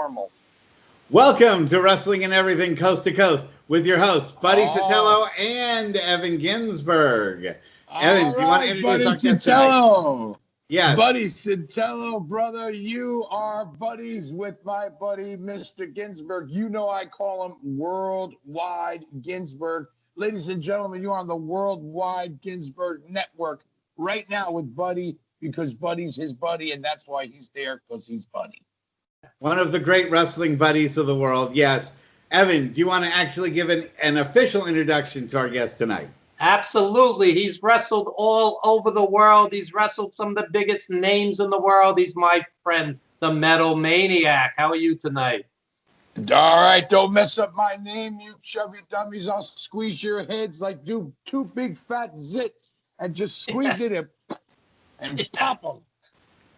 normal. Welcome to Wrestling and Everything Coast to Coast with your hosts, Buddy Sotello and Evan Ginzburg. Evan, do you want to introduce our guest tonight? Yes. Buddy Sotello, brother, you are buddies with my buddy, Mr. Ginzburg. You know I call him Worldwide Ginzburg. Ladies and gentlemen, you're on the Worldwide Ginzburg Network right now with Buddy, because Buddy's his buddy, and that's why he's there, because he's Buddy. One of the great wrestling buddies of the world, yes. Evan, do you want to actually give an official introduction to our guest tonight? Absolutely. He's wrestled all over the world. He's wrestled some of the biggest names in the world. He's my friend, the Metal Maniac. How are you tonight? All right, don't mess up my name, you chubby dummies. I'll squeeze your heads like two big fat zits and just squeeze it and pop them.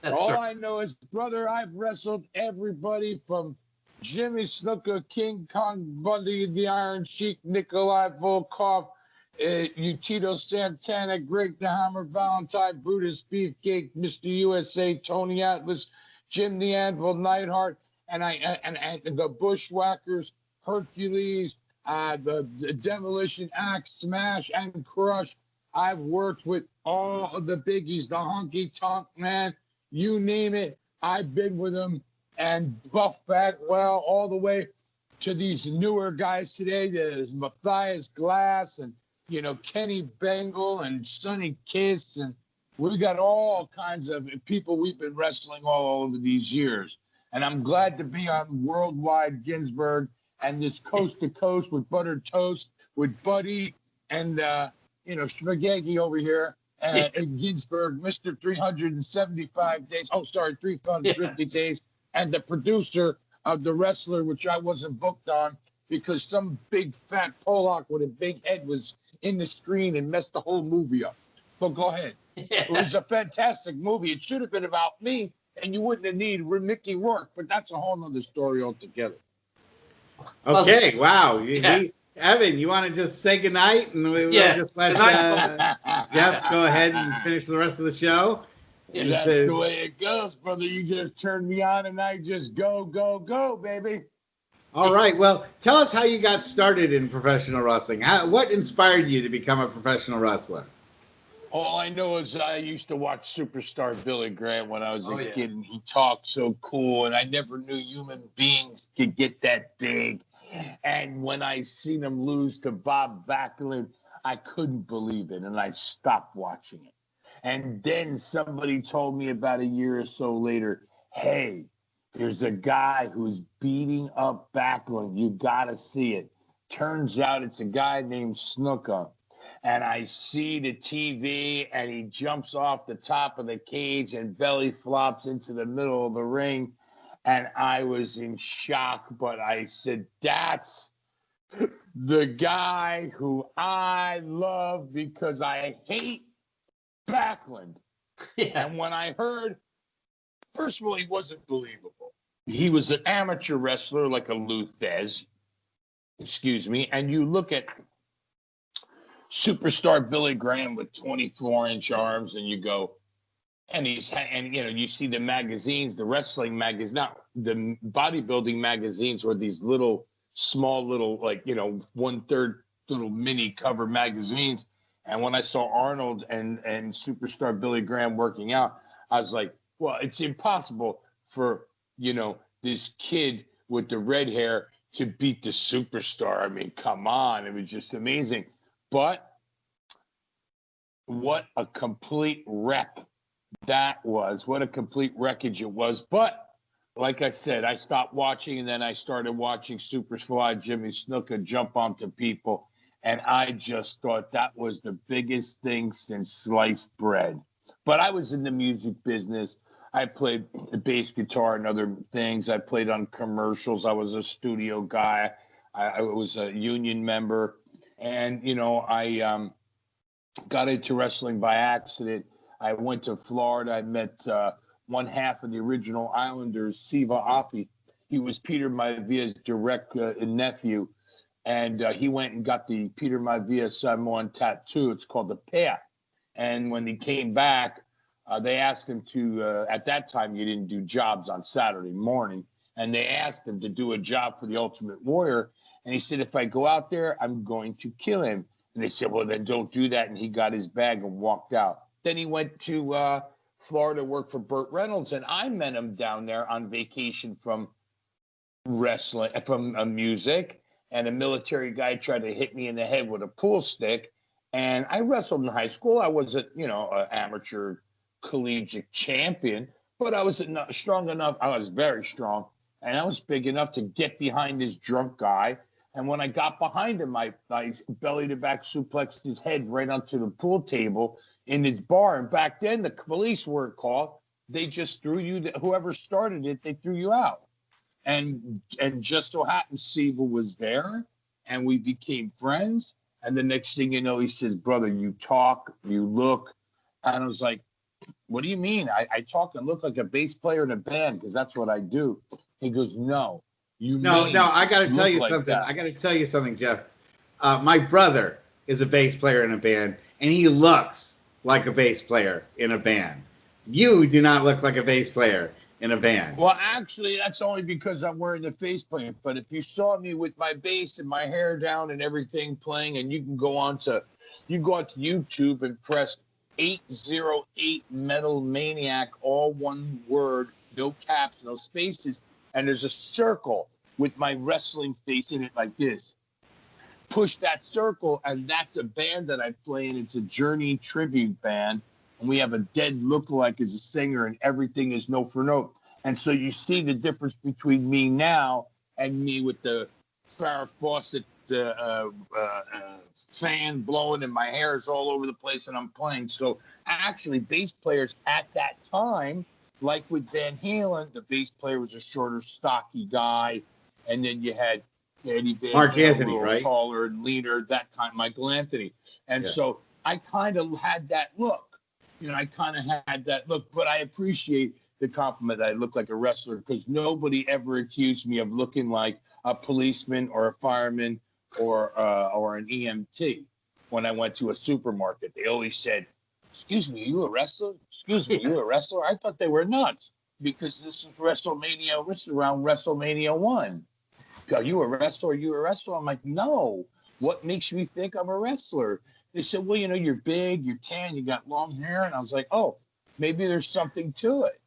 All right. I know is, brother, I've wrestled everybody from Jimmy Snuka, King Kong Bundy, the Iron Sheik, Nikolai Volkov, Tito Santana, Greg the Hammer, Valentine, Brutus Beefcake, Mr. USA, Tony Atlas, Jim the Anvil, Neidhart, and the Bushwhackers, Hercules, the Demolition Axe, Smash, and Crush. I've worked with all of the biggies, the Honky Tonk Man, you name it. I've been with them, and Buff Bagwell all the way to these newer guys today. There's Matthias Glass and Kenny Bengal and Sonny Kiss, and we got all kinds of people we've been wrestling all over these years. And I'm glad to be on Worldwide Ginzburg and this Coast to Coast with Buttered Toast with Buddy and Spaghetti over here and Ginzburg, Mr. 375 days. Oh, sorry, 350 days, and the producer of The Wrestler, which I wasn't booked on because some big fat Pollock with a big head was in the screen and messed the whole movie up. But go ahead. It was a fantastic movie. It should have been about me, and you wouldn't have needed Mickey Rourke, but that's a whole other story altogether. Okay, wow. Evan, you want to just say goodnight, and we'll just let Jeff go ahead and finish the rest of the show? That's the way it goes, brother. You just turn me on, and I just go, baby. All right. Well, tell us how you got started in professional wrestling. What inspired you to become a professional wrestler? All I know is I used to watch Superstar Billy Graham when I was a kid, and he talked so cool, and I never knew human beings could get that big. And when I seen him lose to Bob Backlund, I couldn't believe it, and I stopped watching it. And then somebody told me about a year or so later, hey, there's a guy who's beating up Backlund. You got to see it. Turns out it's a guy named Snuka. And I see the TV, and he jumps off the top of the cage and belly flops into the middle of the ring. And I was in shock, but I said, that's the guy who I love because I hate Backlund. And when I heard, first of all, he wasn't believable. He was an amateur wrestler like a Lou Thez, and you look at Superstar Billy Graham with 24-inch arms, and you go, you see the magazines, the wrestling magazines, not the bodybuilding magazines, were these small little 1/3 little mini cover magazines. And when I saw Arnold and Superstar Billy Graham working out, I was like, well, it's impossible for this kid with the red hair to beat the Superstar. I mean, come on. It was just amazing. But what a complete wreck that was. What a complete wreckage it was. But like I said, I stopped watching, and then I started watching Superfly Jimmy Snuka jump onto people. And I just thought that was the biggest thing since sliced bread. But I was in the music business. I played the bass guitar and other things. I played on commercials. I was a studio guy. I was a union member. And, I got into wrestling by accident. I went to Florida. I met one half of the original Islanders, Siva Afi. He was Peter Maivia's direct nephew. And he went and got the Peter Maivia Samoan tattoo. It's called the Pea. And when he came back, they asked him to, at that time, you didn't do jobs on Saturday morning. and they asked him to do a job for the Ultimate Warrior. And he said, if I go out there, I'm going to kill him. And they said, well, then don't do that. And he got his bag and walked out. Then he went to Florida to work for Burt Reynolds. And I met him down there on vacation from wrestling, from music. And a military guy tried to hit me in the head with a pool stick. And I wrestled in high school. I wasn't, an amateur collegiate champion, but I was strong enough. I was very strong. And I was big enough to get behind this drunk guy. And when I got behind him, I belly to back suplexed his head right onto the pool table in his bar. And back then, the police weren't called. They just threw you, whoever started it, they threw you out. And just so happened, Siva was there, and we became friends. And the next thing you know, he says, brother, you talk, you look. And I was like, what do you mean? I talk and look like a bass player in a band, because that's what I do. He goes, no. No, I got to tell you something. I got to tell you something, Jeff. My brother is a bass player in a band, and he looks like a bass player in a band. You do not look like a bass player in a band. Well, actually, that's only because I'm wearing the faceplate. But if you saw me with my bass and my hair down and everything playing, and you can go on to YouTube and press 808 Metal Maniac, all one word, no caps, no spaces. And there's a circle with my wrestling face in it like this. Push that circle, and that's a band that I play in. It's a Journey tribute band, and we have a dead lookalike as a singer, and everything is note for note. And so you see the difference between me now and me with the Farrah Fawcett fan blowing, and my hair is all over the place, and I'm playing. So actually, bass players at that time, like with Van Halen, the bass player was a shorter, stocky guy, and then you had Eddie Van Mark Halen, Anthony, a little right? taller and leaner, that kind, Michael Anthony. And so I kind of had that look. I kind of had that look, but I appreciate the compliment that I look like a wrestler, because nobody ever accused me of looking like a policeman or a fireman or an EMT. When I went to a supermarket, they always said, excuse me, are you a wrestler? Excuse me, are you a wrestler? I thought they were nuts, because this is WrestleMania. This is around WrestleMania 1. Are you a wrestler? Are you a wrestler? I'm like, no. What makes me think I'm a wrestler? They said, well, you're big, you're tan, you got long hair. And I was like, oh, maybe there's something to it.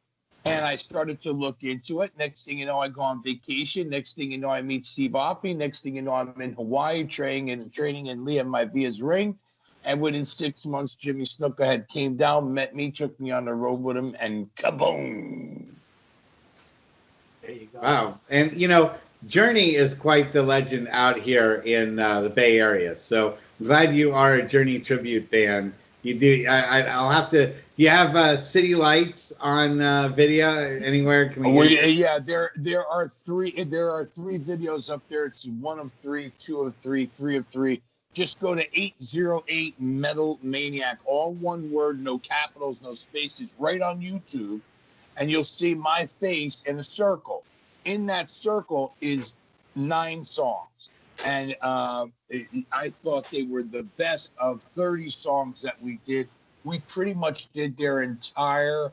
And I started to look into it. Next thing you know, I go on vacation. Next thing you know, I meet Steve Aoki. Next thing you know, I'm in Hawaii training in Liam Maivia's ring. And within 6 months, Jimmy Snuka came down, met me, took me on the road with him, and kaboom. There you go. Wow. And, Journey is quite the legend out here in the Bay Area. So I'm glad you are a Journey tribute band. You do. I'll have to. Do you have City Lights on video anywhere? Can we? Yeah, there are three. There are 3 videos up there. It's 1 of 3, 2 of 3, 3 of 3. Just go to 808 Metal Maniac, all one word, no capitals, no spaces, right on YouTube, and you'll see my face in a circle. In that circle is 9 songs, and I thought they were the best of 30 songs that we did. We pretty much did their entire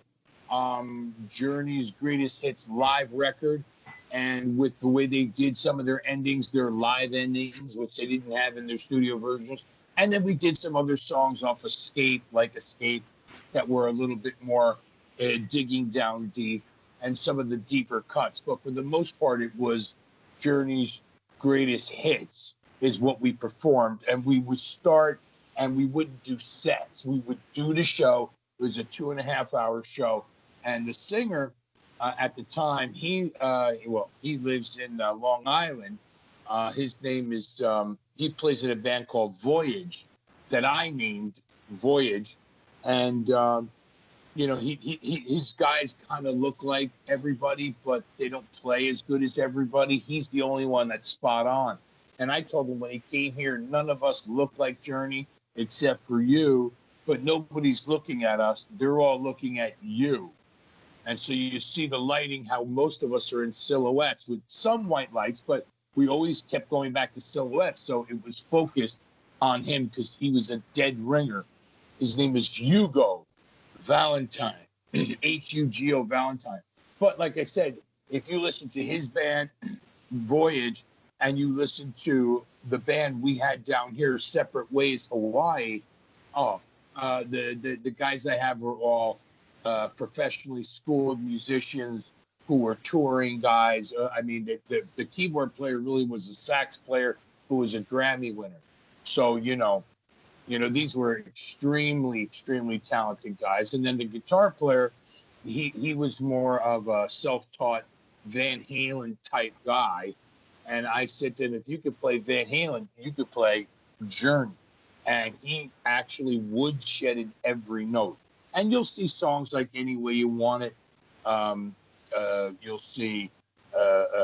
Journey's Greatest Hits live record. And with the way they did some of their endings, their live endings, which they didn't have in their studio versions. And then we did some other songs off Escape, that were a little bit more digging down deep, and some of the deeper cuts. But for the most part, it was Journey's Greatest Hits is what we performed. And we would start, and we wouldn't do sets. We would do the show. It was a 2.5-hour show. And the singer, at the time, he lives in Long Island. His name is, he plays in a band called Voyage that I named Voyage. And, his guys kind of look like everybody, but they don't play as good as everybody. He's the only one that's spot on. And I told him when he came here, none of us look like Journey except for you, but nobody's looking at us. They're all looking at you. And so you see the lighting, how most of us are in silhouettes with some white lights, but we always kept going back to silhouettes. So it was focused on him because he was a dead ringer. His name is Hugo Valentine, Hugo Valentine. But like I said, if you listen to his band, Voyage, and you listen to the band we had down here, Separate Ways, Hawaii, the guys I have are all professionally schooled musicians who were touring guys. I mean, the keyboard player really was a sax player who was a Grammy winner. So, these were extremely, extremely talented guys. And then the guitar player, he was more of a self-taught Van Halen type guy. And I said to him, if you could play Van Halen, you could play Journey. And he actually woodshedded every note. And you'll see songs like Any Way You Want It. You'll see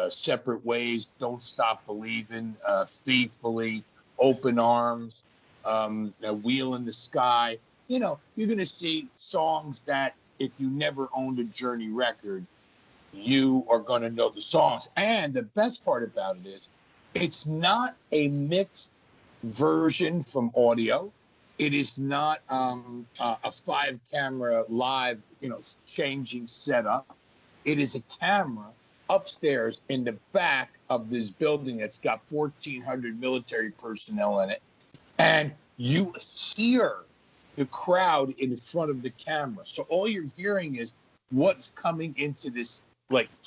Separate Ways, Don't Stop Believing, Faithfully, Open Arms, A Wheel in the Sky. You're going to see songs that if you never owned a Journey record, you are going to know the songs. And the best part about it is it's not a mixed version from audio. It is not a 5-camera live, changing setup. It is a camera upstairs in the back of this building that's got 1,400 military personnel in it. And you hear the crowd in front of the camera. So all you're hearing is what's coming into this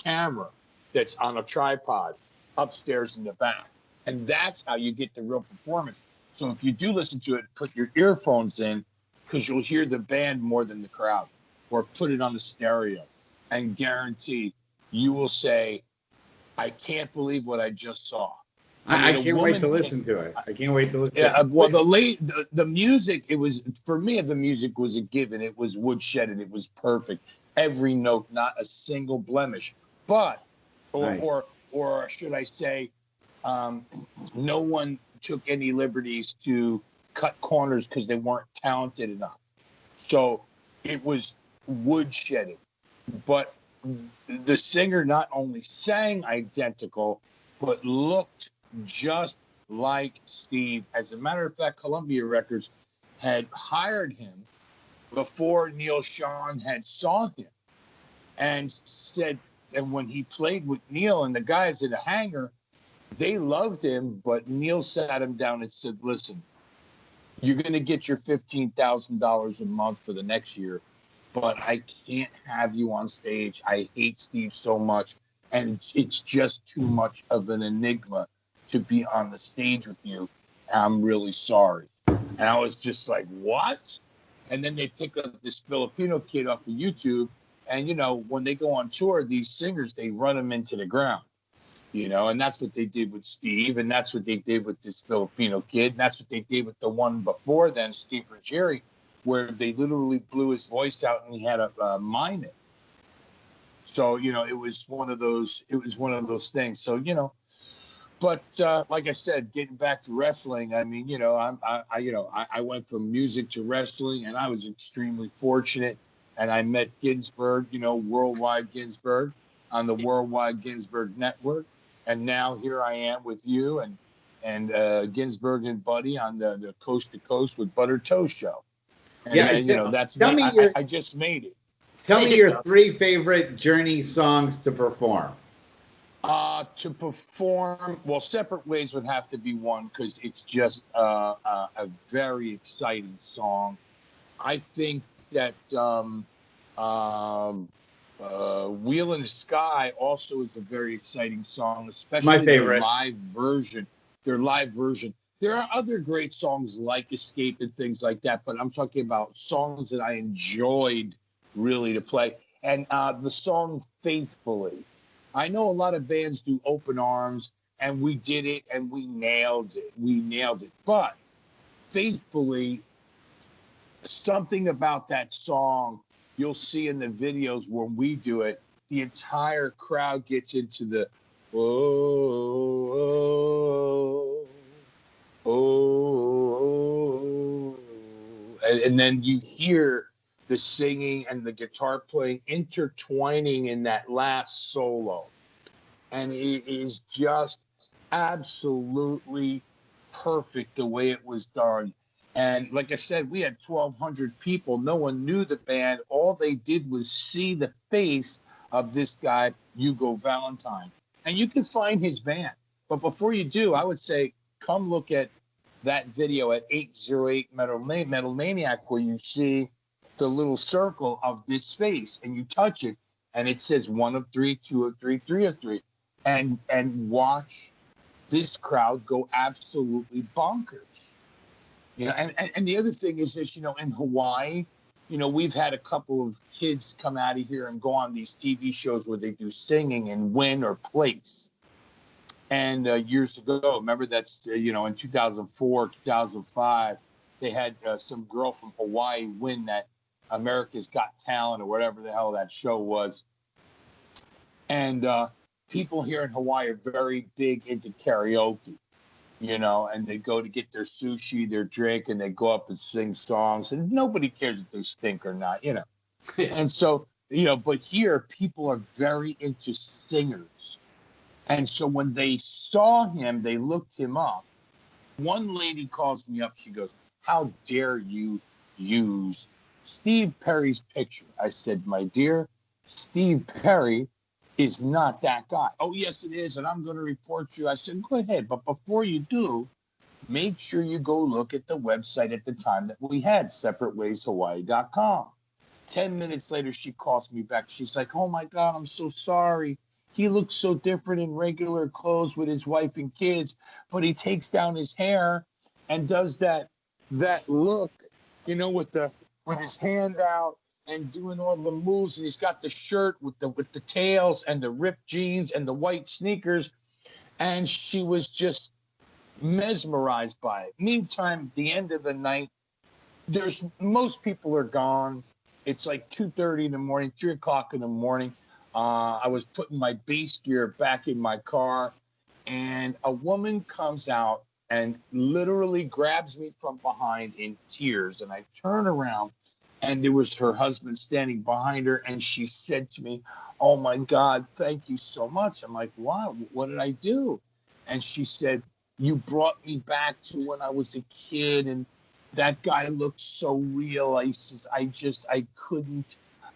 camera that's on a tripod upstairs in the back. And that's how you get the real performance. So if you do listen to it, put your earphones in, because you'll hear the band more than the crowd, or put it on the stereo, and guarantee you will say, I can't believe what I just saw. I can't wait to listen to it. I can't wait to listen to it. Well, the music, it was, for me, the music was a given. It was woodshedded. It was perfect. Every note, not a single blemish. But, or should I say, no one took any liberties to cut corners because they weren't talented enough. So it was woodshedded. But the singer not only sang identical, but looked just like Steve. As a matter of fact, Columbia Records had hired him before Neil Schon had saw him, and said, and when he played with Neil and the guys at a hangar, they loved him, but Neil sat him down and said, listen, you're going to get your $15,000 a month for the next year, but I can't have you on stage. I hate Steve so much, and it's just too much of an enigma to be on the stage with you. I'm really sorry. And I was just like, what? And then they pick up this Filipino kid off of YouTube, and, when they go on tour, these singers, they run them into the ground. And that's what they did with Steve, and that's what they did with this Filipino kid, and that's what they did with the one before then, Steve Ruggieri, where they literally blew his voice out and he had a mime it. So, it was one of those things. So, but like I said, getting back to wrestling, I mean, I went from music to wrestling, and I was extremely fortunate, and I met Ginzburg, Worldwide Ginzburg, on the Worldwide Ginzburg Network. And now here I am with you and Ginzburg and Buddy on the Coast to Coast with Butter Toast Show. And, that's me. I just made it. Tell me your 3 favorite Journey songs to perform. To perform, well, Separate Ways would have to be one, because it's just a very exciting song. I think that Wheel in the Sky also is a very exciting song, especially my favorite. Their live version. There are other great songs like Escape and things like that, but I'm talking about songs that I enjoyed really to play. And the song Faithfully. I know a lot of bands do Open Arms, and we did it, and we nailed it. But Faithfully, something about that song, you'll see in the videos when we do it, the entire crowd gets into the and then you hear the singing and the guitar playing intertwining in that last solo. And it is just absolutely perfect the way it was done. And like I said, we had 1,200 people. No one knew the band. All they did was see the face of this guy, Hugo Valentine. And you can find his band. But before you do, I would say come look at that video at 808 Metal Maniac, where you see the little circle of this face, and you touch it, and it says 1 of 3, 2 of 3, 3 of 3. And watch this crowd go absolutely bonkers. You know, and the other thing is this, you know, in Hawaii, you know, we've had a couple of kids come out of here and go on these TV shows where they do singing and win or place. And years ago, remember that's, you know, in 2004, 2005, they had some girl from Hawaii win that America's Got Talent or whatever the hell that show was. And people here in Hawaii are very big into karaoke. You know, and they go to get their sushi, their drink, and they go up and sing songs, and nobody cares if they stink or not, you know. And so, you know, but here people are very into singers. And so when they saw him, they looked him up. One lady calls me up. She goes, "How dare you use Steve Perry's picture?" I said, "My dear, Steve Perry is not that guy." "Oh, yes, it is, and I'm going to report you." I said, "Go ahead, but before you do, make sure you go look at the website at the time that we had, separatewayshawaii.com. 10 minutes later, she calls me back. She's like, "Oh, my God, I'm so sorry. He looks so different in regular clothes with his wife and kids, but he takes down his hair and does that look, you know, with his hand out and doing all the moves, and he's got the shirt with the tails and the ripped jeans and the white sneakers," and she was just mesmerized by it. Meantime, the end of the night, most people are gone. It's like 2:30 in the morning, 3 o'clock in the morning. I was putting my bass gear back in my car, and a woman comes out and literally grabs me from behind in tears, and I turn around, and there was her husband standing behind her, and she said to me, "Oh, my God, thank you so much." I'm like, "Wow, what did I do?" And she said, "You brought me back to when I was a kid, and that guy looked so real."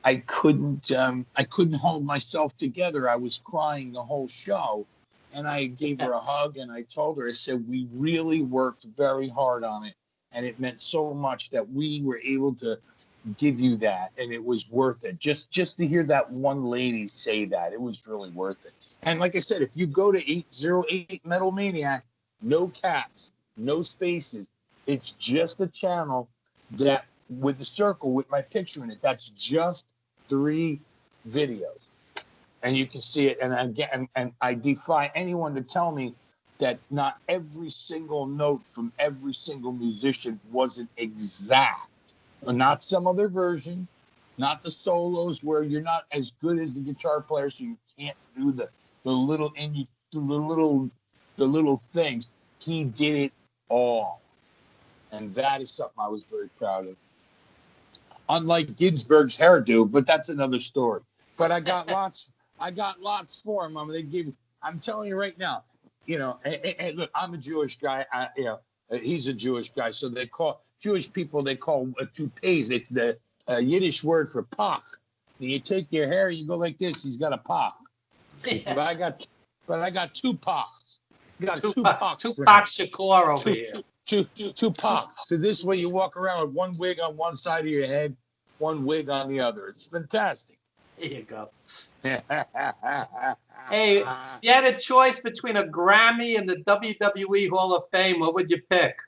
I couldn't hold myself together. I was crying the whole show. And I gave her a hug, and I told her, I said, "We really worked very hard on it. And it meant so much that we were able to give you that, and it was worth it." Just to hear that one lady say that, it was really worth it. And like I said, if you go to 808 Metal Maniac, no caps, no spaces, it's just a channel that with a circle with my picture in it. That's just 3 videos, and you can see it. And again, and I defy anyone to tell me that not every single note from every single musician wasn't exact. Or not some other version, not the solos where you're not as good as the guitar player, so you can't do the little things. He did it all, and that is something I was very proud of. Unlike Ginzburg's hairdo, but that's another story. But I got lots. I got lots for him. I mean, I'm telling you right now. You know, and look, I'm a Jewish guy. He's a Jewish guy, so they call Jewish people, they call toupees. It's the Yiddish word for pach. You take your hair, you go like this. He's got a pach. Yeah. But I got 2 pachs. Got 2 Tupac pachs. Shakur over here. Two pachs. So this way you walk around with one wig on one side of your head, one wig on the other. It's fantastic. There you go. Hey, if you had a choice between a Grammy and the WWE Hall of Fame, what would you pick?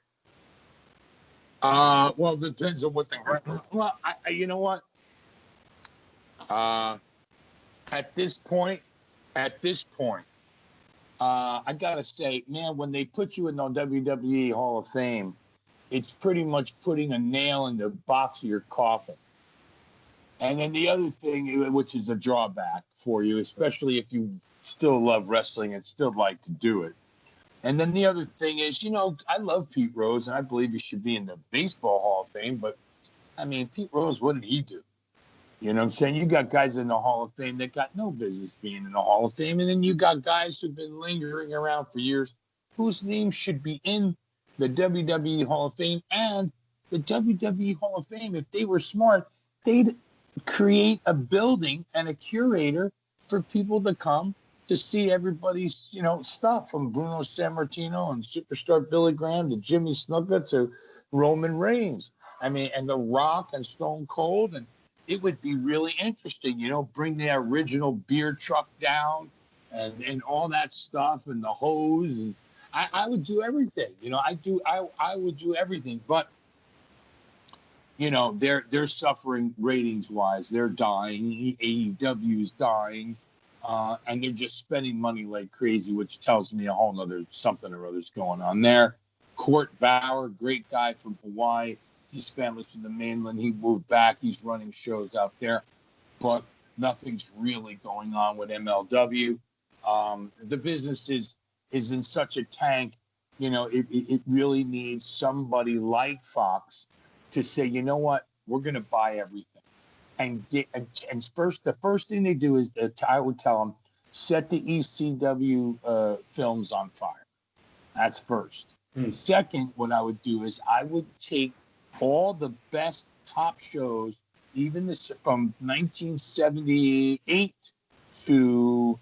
Well, it depends on what the. Well, you know what? At this point, I gotta say, man, when they put you in the WWE Hall of Fame, it's pretty much putting a nail in the box of your coffin. And then the other thing, which is a drawback for you, especially if you still love wrestling and still like to do it. And then the other thing is, you know, I love Pete Rose, and I believe he should be in the Baseball Hall of Fame. But, I mean, Pete Rose, what did he do? You know what I'm saying? You got guys in the Hall of Fame that got no business being in the Hall of Fame. And then you got guys who've been lingering around for years whose names should be in the WWE Hall of Fame. And the WWE Hall of Fame, if they were smart, they'd create a building and a curator for people to come to see everybody's, stuff, from Bruno Sammartino and superstar Billy Graham to Jimmy Snuka to Roman Reigns. I mean, and The Rock and Stone Cold. And it would be really interesting, bring the original beer truck down and all that stuff and the hose. And I would do everything, I would do everything. But they're suffering ratings wise. They're dying. AEW is dying, and they're just spending money like crazy, which tells me a whole nother something or other's going on there. Court Bauer, great guy from Hawaii. His family's from the mainland. He moved back. He's running shows out there, but nothing's really going on with MLW. The business is in such a tank. It really needs somebody like Fox to say, you know what, we're going to buy everything, and the first thing they do is I would tell them, set the ECW films on fire. That's first. Second, what I would do is I would take all the best top shows, even from 1978 to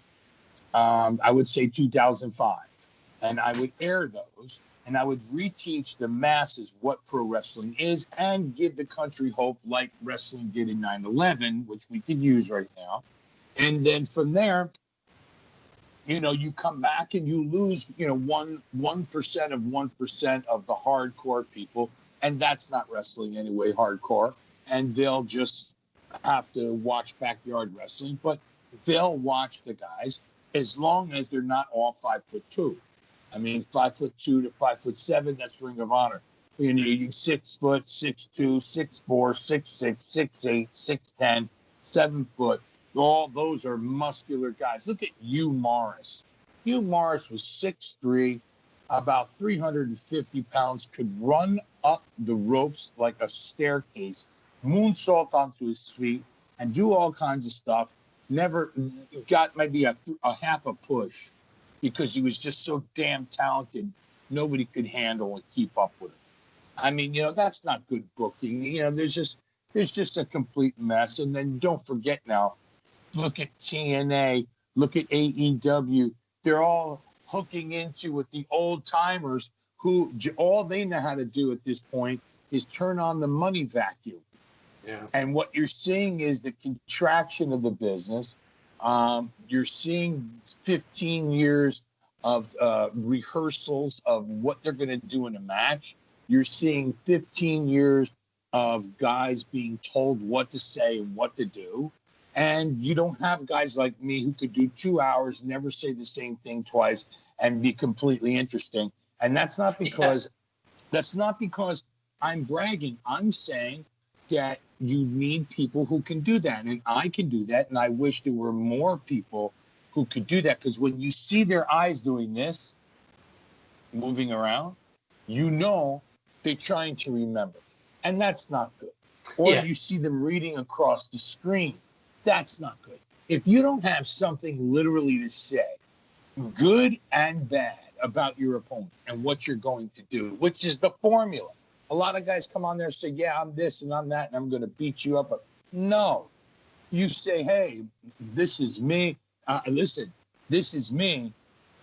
I would say 2005, and I would air those. And I would reteach the masses what pro wrestling is and give the country hope, like wrestling did in 9/11, which we could use right now. And then from there, you come back and you lose, 1% of 1% of the hardcore people. And that's not wrestling anyway, hardcore. And they'll just have to watch backyard wrestling. But they'll watch the guys as long as they're not all 5'2". I mean, 5'2" to 5'7", that's Ring of Honor. You need 6 foot, 6'2", 6'4", 6'6", 6'8", 6'10", 7 foot. All those are muscular guys. Look at Hugh Morris. Hugh Morris was 6'3", about 350 pounds, could run up the ropes like a staircase, moonsault onto his feet, and do all kinds of stuff. Never got maybe a half a push, because he was just so damn talented, nobody could handle and keep up with him. I mean, that's not good booking. There's just a complete mess. And then don't forget now, look at TNA, look at AEW. They're all hooking into with the old timers who all they know how to do at this point is turn on the money vacuum. Yeah. And what you're seeing is the contraction of the business. You're seeing 15 years of rehearsals of what they're going to do in a match. You're seeing 15 years of guys being told what to say and what to do. And you don't have guys like me who could do 2 hours, never say the same thing twice, and be completely interesting. And that's not because I'm bragging. I'm saying that you need people who can do that, and I can do that, and I wish there were more people who could do that, because when you see their eyes doing this, moving around, they're trying to remember, and that's not good. Or you see them reading across the screen. That's not good. If you don't have something literally to say, good and bad, about your opponent and what you're going to do, which is the formula. A lot of guys come on there and say, yeah, I'm this and I'm that, and I'm going to beat you up. But no, you say, hey, this is me. Listen, this is me,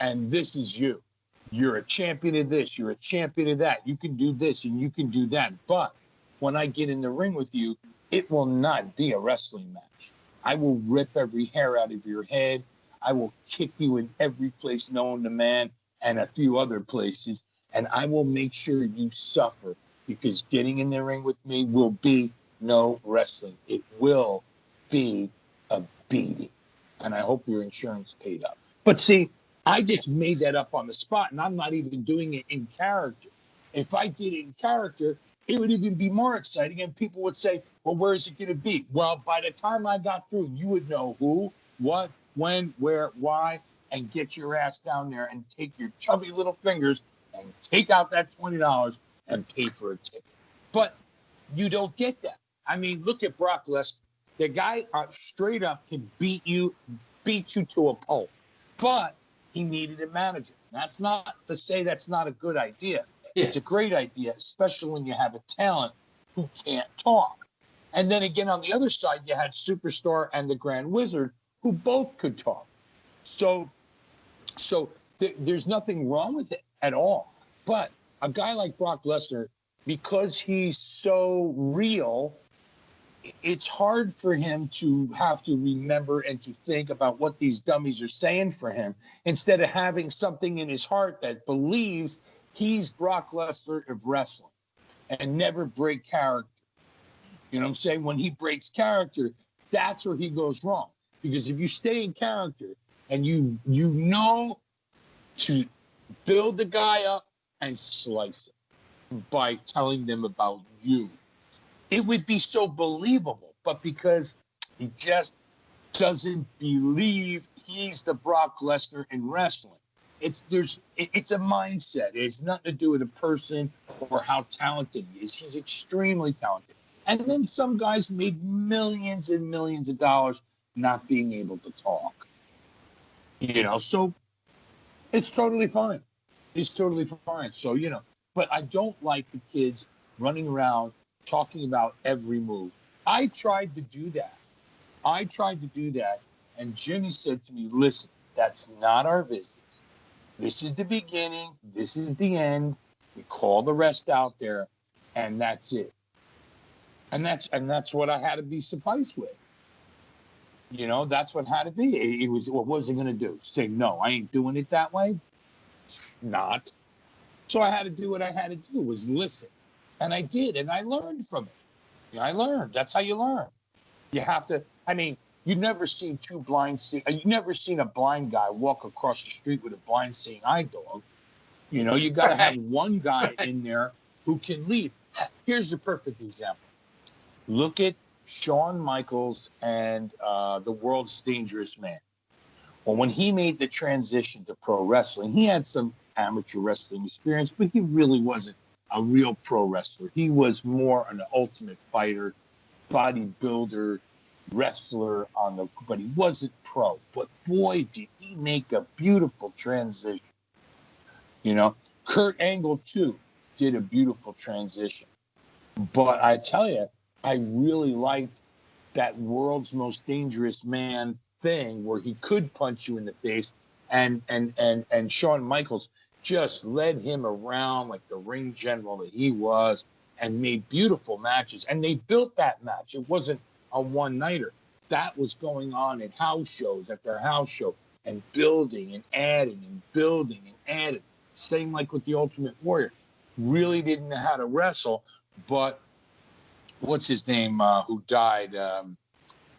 and this is you. You're a champion of this. You're a champion of that. You can do this and you can do that. But when I get in the ring with you, it will not be a wrestling match. I will rip every hair out of your head. I will kick you in every place known to man and a few other places. And I will make sure you suffer, because getting in the ring with me will be no wrestling. It will be a beating. And I hope your insurance paid up. But see, I just made that up on the spot, and I'm not even doing it in character. If I did it in character, it would even be more exciting, and people would say, well, where is it going to be? Well, by the time I got through, you would know who, what, when, where, why, and get your ass down there and take your chubby little fingers and take out that $20 and pay for a ticket. But you don't get that. I mean, look at Brock Lesnar. The guy straight up can beat you to a pulp. But he needed a manager. That's not to say that's not a good idea. Yeah. It's a great idea, especially when you have a talent who can't talk. And then again, on the other side, you had Superstar and the Grand Wizard, who both could talk. So there's nothing wrong with it at all. But a guy like Brock Lesnar, because he's so real, it's hard for him to have to remember and to think about what these dummies are saying for him, instead of having something in his heart that believes he's Brock Lesnar of wrestling and never break character. You know what I'm saying? When he breaks character, that's where he goes wrong. Because if you stay in character and you know to build the guy up and slice it by telling them about you, it would be so believable. But because he just doesn't believe he's the Brock Lesnar in wrestling, it's a mindset. It has nothing to do with a person or how talented he is. He's extremely talented. And then some guys made millions and millions of dollars not being able to talk. You know, so it's totally fine. It's totally fine. So, you know, but I don't like the kids running around talking about every move. I tried to do that. And Jimmy said to me, listen, that's not our business. This is the beginning. This is the end. We call the rest out there, and that's it. And that's what I had to be sufficed with. You know, that's what had to be. It was, what was I going to do? Say, no, I ain't doing it that way? Not. So I had to do what I had to do, was listen. And I did, and I learned from it. Yeah, I learned. That's how you learn. You have to, I mean, you've never seen you've never seen a blind guy walk across the street with a blind seeing eye dog. You know, you got to have one guy in there who can lead. Here's a perfect example. Look at Shawn Michaels and the World's Dangerous Man. Well, when he made the transition to pro wrestling, he had some amateur wrestling experience, but he really wasn't a real pro wrestler. He was more an ultimate fighter, bodybuilder, wrestler but he wasn't pro. But boy, did he make a beautiful transition. You know, Kurt Angle too did a beautiful transition. But I tell you, I really liked that World's Most Dangerous Man thing where he could punch you in the face, and Shawn Michaels just led him around like the ring general that he was and made beautiful matches. And they built that match. It wasn't a one-nighter. That was going on at house shows after house show, and building and adding and building and adding. Same like with the Ultimate Warrior. Really didn't know how to wrestle, but what's his name who died?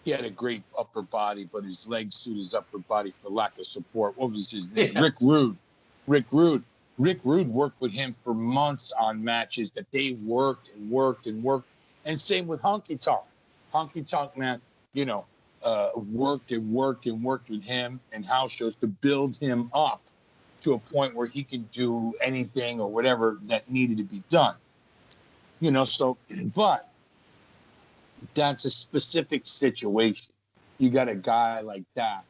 He had a great upper body, but his legs suited his upper body for lack of support. What was his name? Yes. Rick Rude. Rick Rude worked with him for months on matches that they worked and worked and worked. And same with Honky Tonk. Honky Tonk Man, you know, worked and worked and worked with him and house shows to build him up to a point where he could do anything or whatever that needed to be done. You know, so, but that's a specific situation. You got a guy like that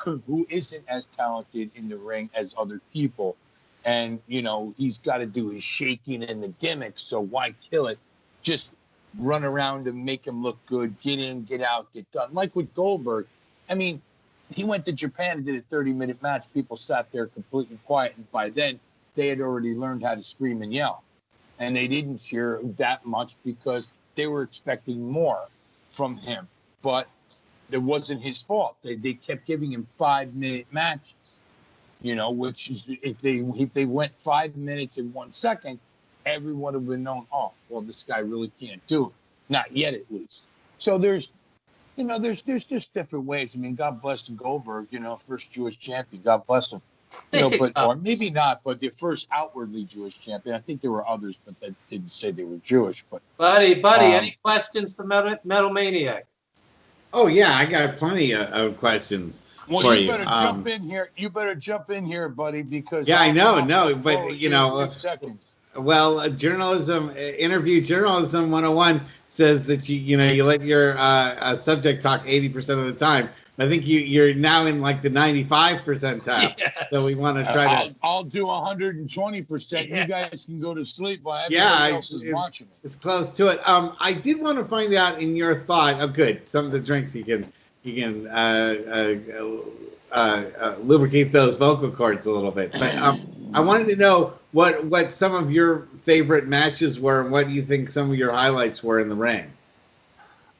who isn't as talented in the ring as other people. And, you know, he's got to do his shaking and the gimmicks. So why kill it? Just run around and make him look good. Get in, get out, get done. Like with Goldberg. I mean, he went to Japan and did a 30-minute match. People sat there completely quiet. And by then, they had already learned how to scream and yell. And they didn't cheer that much because they were expecting more from him. But it wasn't his fault. They kept giving him 5-minute matches, you know, which is if they went 5 minutes and 1 second, everyone would have known, oh, well, this guy really can't do it. Not yet, at least. So there's just different ways. I mean, God bless Goldberg, you know, first Jewish champion. God bless him. You know, but or maybe not, but the first outwardly Jewish champion. I think there were others, but that didn't say they were Jewish. But buddy, any questions for Metal Maniac? Oh yeah, I got plenty of questions. Well, for you better jump in here. You better jump in here, buddy, because yeah, I know, but you know, 2 seconds. Well, interview journalism 101 says that you let your subject talk 80% of the time. I think you're now in like the 95 percentile. Yes. So we want to try to. I'll do 120%. Yeah. You guys can go to sleep while everybody else is watching me. It's close to it. I did want to find out in your thought. Oh, good. Some of the drinks you can you can lubricate those vocal cords a little bit. But I wanted to know what some of your favorite matches were, and what you think some of your highlights were in the ring.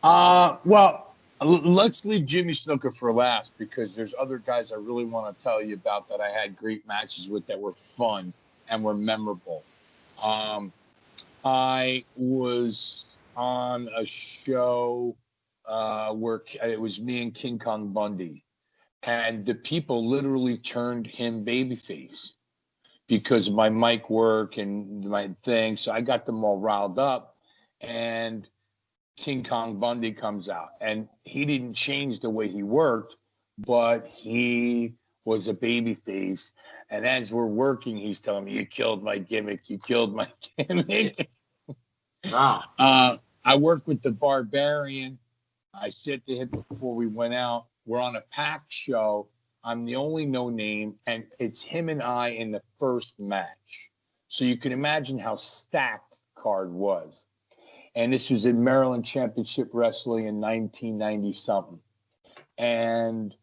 Well, let's leave Jimmy Snuka for last, because there's other guys I really want to tell you about that I had great matches with that were fun and were memorable. I was on a show where it was me and King Kong Bundy, and the people literally turned him babyface because of my mic work and my thing. So I got them all riled up, and King Kong Bundy comes out, and he didn't change the way he worked, but he was a baby face. And as we're working, he's telling me, "You killed my gimmick. You killed my gimmick." Wow. I worked with the Barbarian. I said to him before we went out, we're on a packed show. I'm the only no name, and it's him and I in the first match. So you can imagine how stacked the card was. And this was in Maryland Championship Wrestling in 1990 something. And,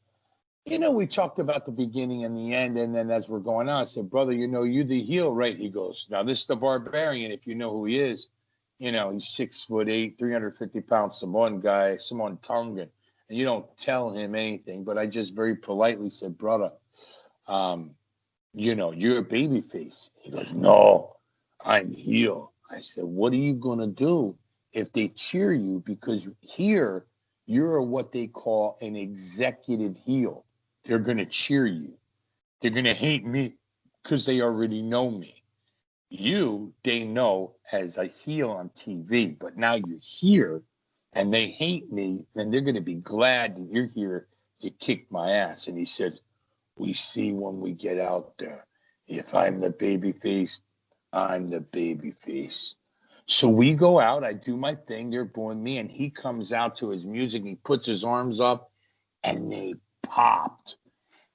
we talked about the beginning and the end. And then as we're going on, I said, "Brother, you're the heel, right?" He goes, "Now this is the Barbarian, if you know who he is. He's 6'8", 350 pounds, Samoan guy, Samoan Tongan. And you don't tell him anything." But I just very politely said, "Brother, you're a baby face." He goes, "No, I'm heel." I said, "What are you going to do if they cheer you? Because here, you're what they call an executive heel. They're going to cheer you. They're going to hate me because they already know me. You, they know as a heel on TV, but now you're here and they hate me, and they're going to be glad that you're here to kick my ass." And he says, "We see when we get out there. If I'm the baby face, I'm the baby face." So we go out, I do my thing, they're booing me, and he comes out to his music, he puts his arms up, and they popped.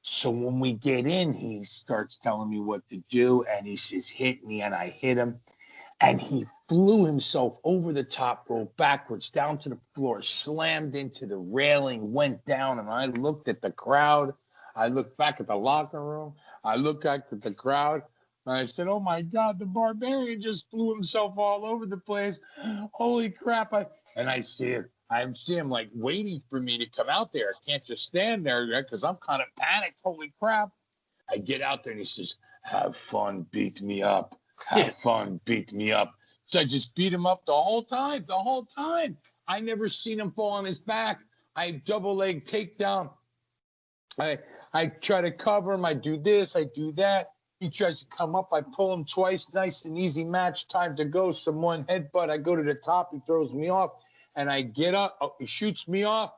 So when we get in, he starts telling me what to do, and he says, "Hit me," and I hit him. And he flew himself over the top rope, backwards, down to the floor, slammed into the railing, went down, and I looked at the crowd. I looked back at the locker room. I looked back at the crowd. And I said, "Oh, my God, the Barbarian just flew himself all over the place. Holy crap." I see him like waiting for me to come out there. I can't just stand there because I'm kind of panicked. Holy crap. I get out there, and he says, "Have fun, beat me up. Have fun, beat me up." So I just beat him up the whole time. I never seen him fall on his back. I double leg takedown. I try to cover him. I do this, I do that. He tries to come up. I pull him twice. Nice and easy match. Time to go. Samoan headbutt. I go to the top. He throws me off. And I get up. Oh, he shoots me off.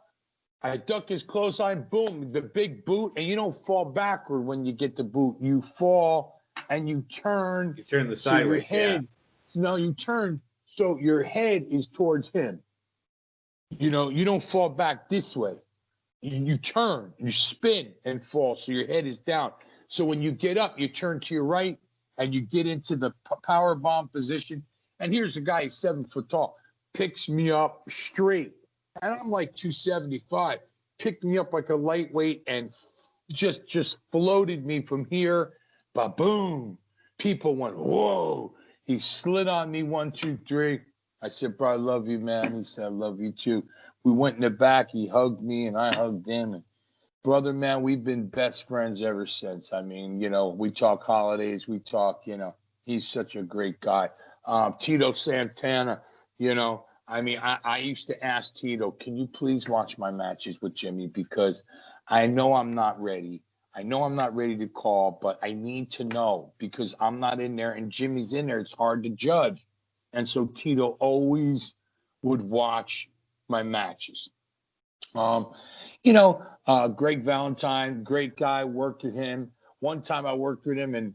I duck his clothesline. Boom. The big boot. And you don't fall backward when you get the boot. You fall and you turn. You turn the sideways. So your head, no, you turn so your head is towards him. You don't fall back this way. You turn, you spin and fall, so your head is down. So when you get up, you turn to your right and you get into the power bomb position. And here's a guy, he's 7 foot tall, picks me up straight. And I'm like 275, picked me up like a lightweight and just floated me from here. Ba-boom. People went, "Whoa." He slid on me 1, 2, 3. I said, "Bro, I love you, man." He said, "I love you too." We went in the back. He hugged me and I hugged him. And brother, man, we've been best friends ever since. I mean, we talk holidays. We talk, he's such a great guy. Tito Santana, I used to ask Tito, "Can you please watch my matches with Jimmy? Because I know I'm not ready. I know I'm not ready to call, but I need to know because I'm not in there and Jimmy's in there. It's hard to judge." And so Tito always would watch my matches. Greg Valentine, great guy, worked with him. One time I worked with him and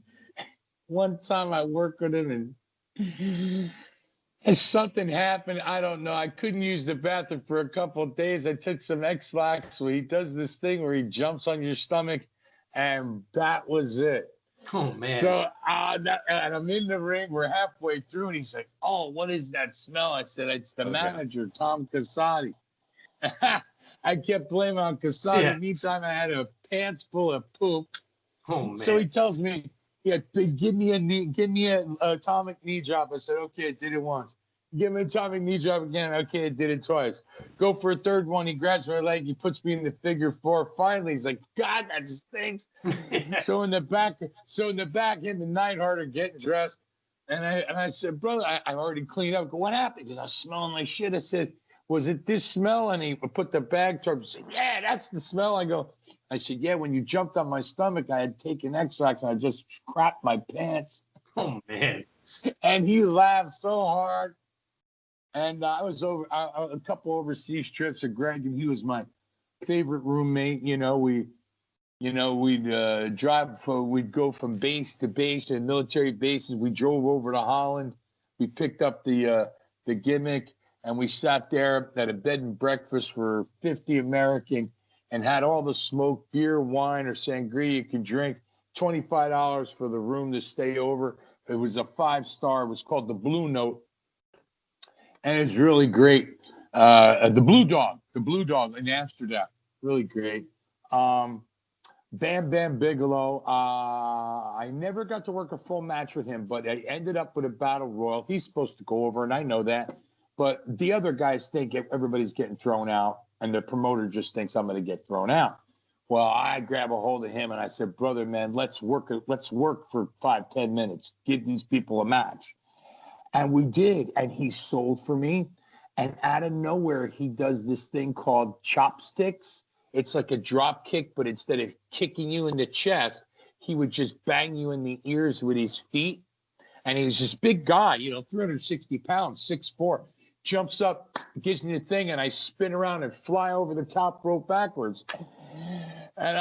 something happened. I don't know. I couldn't use the bathroom for a couple of days. I took some X-Lax where he does this thing where he jumps on your stomach, and that was it. Oh, man. So and I'm in the ring. We're halfway through, and he's like, "Oh, what is that smell?" I said, "It's the manager, Tom Casati." I kept blaming on Kassan. Yeah. In the meantime, I had a pants full of poop. Oh, man. So he tells me, yeah, give me a atomic knee drop. I said, okay, I did it once. Give me an atomic knee drop again. Okay, I did it twice. Go for a third one. He grabs my leg. He puts me in the figure four. Finally, he's like, God, that stinks. So in the back, him and Neidhart are getting dressed. And I said, brother, I already cleaned up. I go, what happened? Because I was smelling like shit. I said, was it this smell? And he put the bag towards me. Yeah, that's the smell. I said, yeah, when you jumped on my stomach, I had taken extracts and I just crapped my pants. Oh, man. And he laughed so hard. And I was over a couple overseas trips with Greg, and he was my favorite roommate. We'd drive. We'd go from base to base and military bases. We drove over to Holland. We picked up the gimmick, and we sat there at a bed and breakfast for 50 American, and had all the smoke, beer, wine, or sangria you could drink. $25 for the room to stay over. It was a 5-star. It was called the Blue Note. And it's really great. The Blue Dog in Amsterdam, really great. Bam Bam Bigelow. I never got to work a full match with him, but I ended up with a battle royal. He's supposed to go over, and I know that. But the other guys think everybody's getting thrown out, and the promoter just thinks I'm going to get thrown out. Well, I grab a hold of him and I said, brother, man, let's work for 5-10 minutes. Give these people a match. And we did, and he sold for me. And out of nowhere, he does this thing called chopsticks. It's like a drop kick, but instead of kicking you in the chest, he would just bang you in the ears with his feet. And he's this big guy, 360 pounds, 6'4", jumps up, gives me the thing, and I spin around and fly over the top rope backwards. And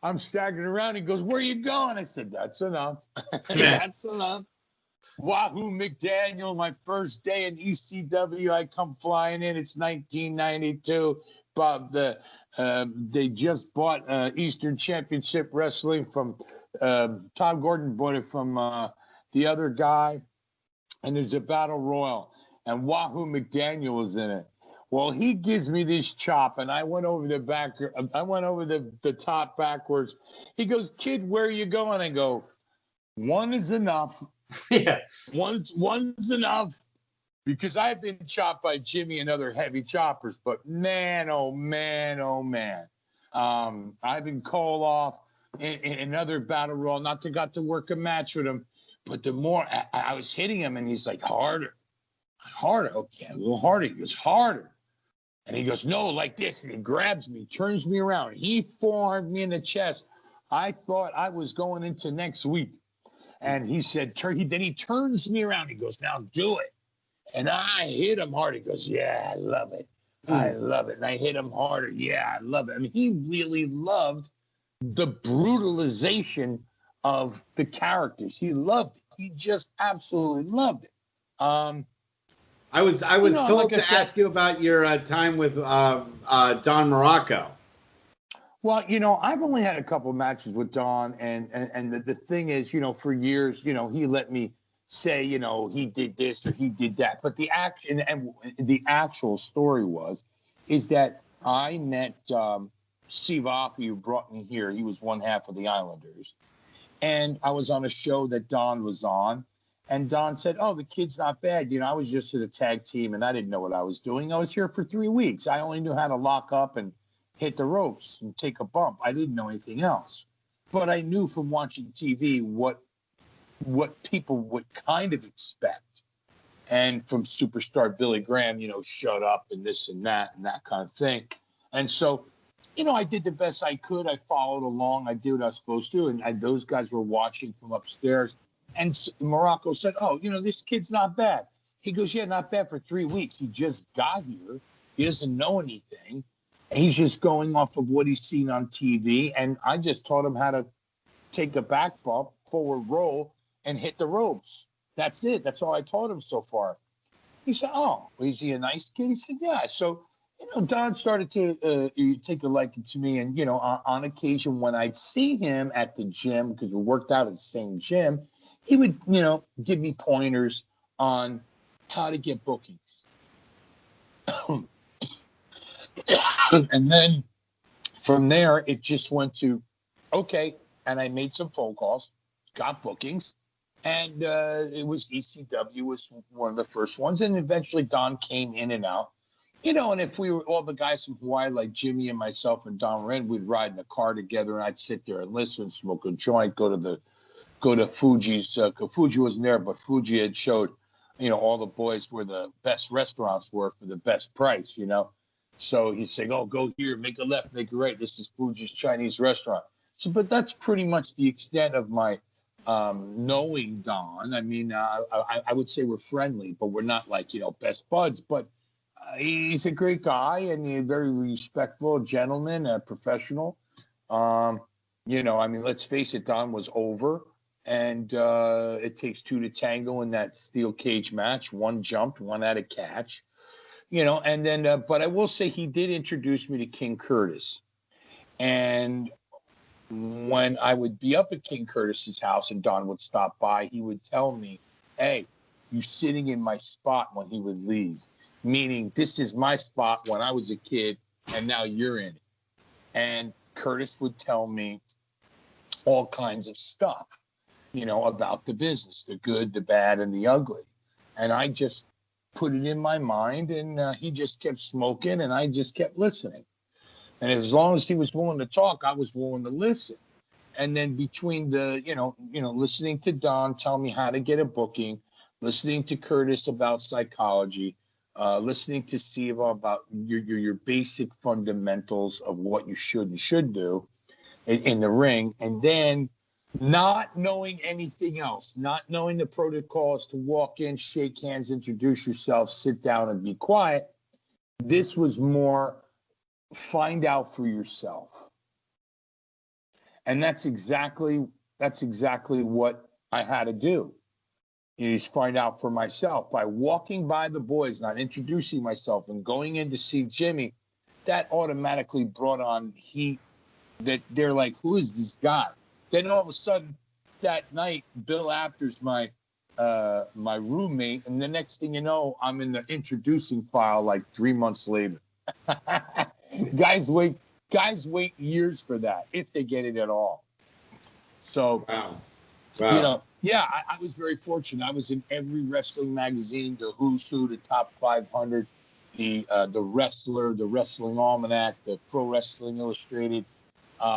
I'm staggering around. He goes, where are you going? I said, that's enough. That's enough. Wahoo McDaniel, my first day in ECW, I come flying in. It's 1992. Bob, they just bought Eastern Championship Wrestling from Tom Gordon bought it from the other guy, and there's a battle royal, and Wahoo McDaniel was in it. Well, he gives me this chop, and I went over the top backwards. He goes, kid, where are you going? I go, one is enough. Yeah. One's enough, because I've been chopped by Jimmy and other heavy choppers, but man, oh man, oh man. I've been called off in another battle royal, not to got to work a match with him, but the more I was hitting him, and he's like, harder, okay, a little harder. He goes, harder. And he goes, no, like this. And he grabs me, turns me around. He forearmed me in the chest. I thought I was going into next week. And he said, then he turns me around. He goes, now do it. And I hit him hard. He goes, yeah, I love it. I love it. And I hit him harder. Yeah, I love it. I mean, he really loved the brutalization of the characters. He loved it. He just absolutely loved it. I was told to ask you about your time with Don Morocco. Well, I've only had a couple of matches with Don, and the thing is, for years, he let me say, he did this or he did that. But the actual story is that I met Steve Offey, who brought me here. He was one half of the Islanders, and I was on a show that Don was on. And Don said, oh, the kid's not bad. I was just at a tag team, and I didn't know what I was doing. I was here for 3 weeks. I only knew how to lock up and hit the ropes and take a bump. I didn't know anything else. But I knew from watching TV what people would kind of expect. And from superstar Billy Graham, shut up and this and that kind of thing. And so, I did the best I could. I followed along. I did what I was supposed to. And those guys were watching from upstairs. And Morocco said, oh, this kid's not bad. He goes, yeah, not bad for 3 weeks. He just got here. He doesn't know anything. He's just going off of what he's seen on TV. And I just taught him how to take a back bump, forward roll, and hit the ropes. That's it. That's all I taught him so far. He said, oh, is he a nice kid? He said, yeah. So, Don started to take a liking to me. And, on occasion when I'd see him at the gym, because we worked out at the same gym, he would, give me pointers on how to get bookings. And then from there, it just went to, okay. And I made some phone calls, got bookings, and it was ECW was one of the first ones. And eventually Don came in and out. And if we were all the guys from Hawaii, like Jimmy and myself and Don Wren, we'd ride in the car together, and I'd sit there and listen, smoke a joint, go to Fuji's. Fuji wasn't there, but Fuji had showed, all the boys where the best restaurants were for the best price, So he's saying, "Oh, go here, make a left, make a right. This is Fuji's Chinese restaurant." So, but that's pretty much the extent of my knowing Don. I mean, I would say we're friendly, but we're not like best buds. But he's a great guy and a very respectful gentleman, a professional. I mean, let's face it, Don was over, and it takes two to tango in that steel cage match. One jumped, one had a catch, and then, but I will say he did introduce me to King Curtis. And when I would be up at King Curtis's house and Don would stop by, he would tell me, "Hey, you're sitting in my spot," when he would leave. Meaning, this is my spot when I was a kid, and now you're in it. And Curtis would tell me all kinds of stuff, about the business, the good, the bad, and the ugly. And I just put it in my mind, and he just kept smoking, and I just kept listening. And as long as he was willing to talk, I was willing to listen. And then between the, listening to Don tell me how to get a booking, listening to Curtis about psychology, listening to Siva about your basic fundamentals of what you should and should do in the ring, and then not knowing anything else, not knowing the protocols to walk in, shake hands, introduce yourself, sit down, and be quiet. This was more find out for yourself. And that's exactly what I had to do. Just find out for myself by walking by the boys, not introducing myself, and going in to see Jimmy. That automatically brought on heat. That they're like, "Who is this guy?" Then all of a sudden, that night, Bill Apter's my roommate, and the next thing you know, I'm in the introducing file like 3 months later. Guys wait years for that, if they get it at all. So, Wow. I was very fortunate. I was in every wrestling magazine, the Who's Who, the Top 500, the Wrestler, the Wrestling Almanac, the Pro Wrestling Illustrated.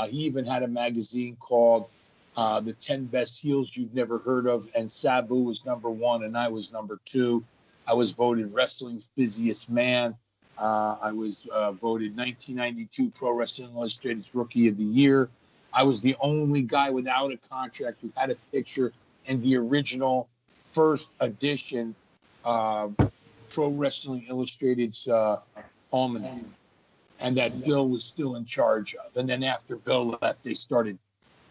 He even had a magazine called The 10 Best Heels You've Never Heard Of, and Sabu was number 1 and I was number 2. I was voted Wrestling's Busiest Man. I was voted 1992 Pro Wrestling Illustrated's Rookie of the Year. I was the only guy without a contract who had a picture in the original first edition Pro Wrestling Illustrated's almanac, and that Bill was still in charge of. And then after Bill left, they started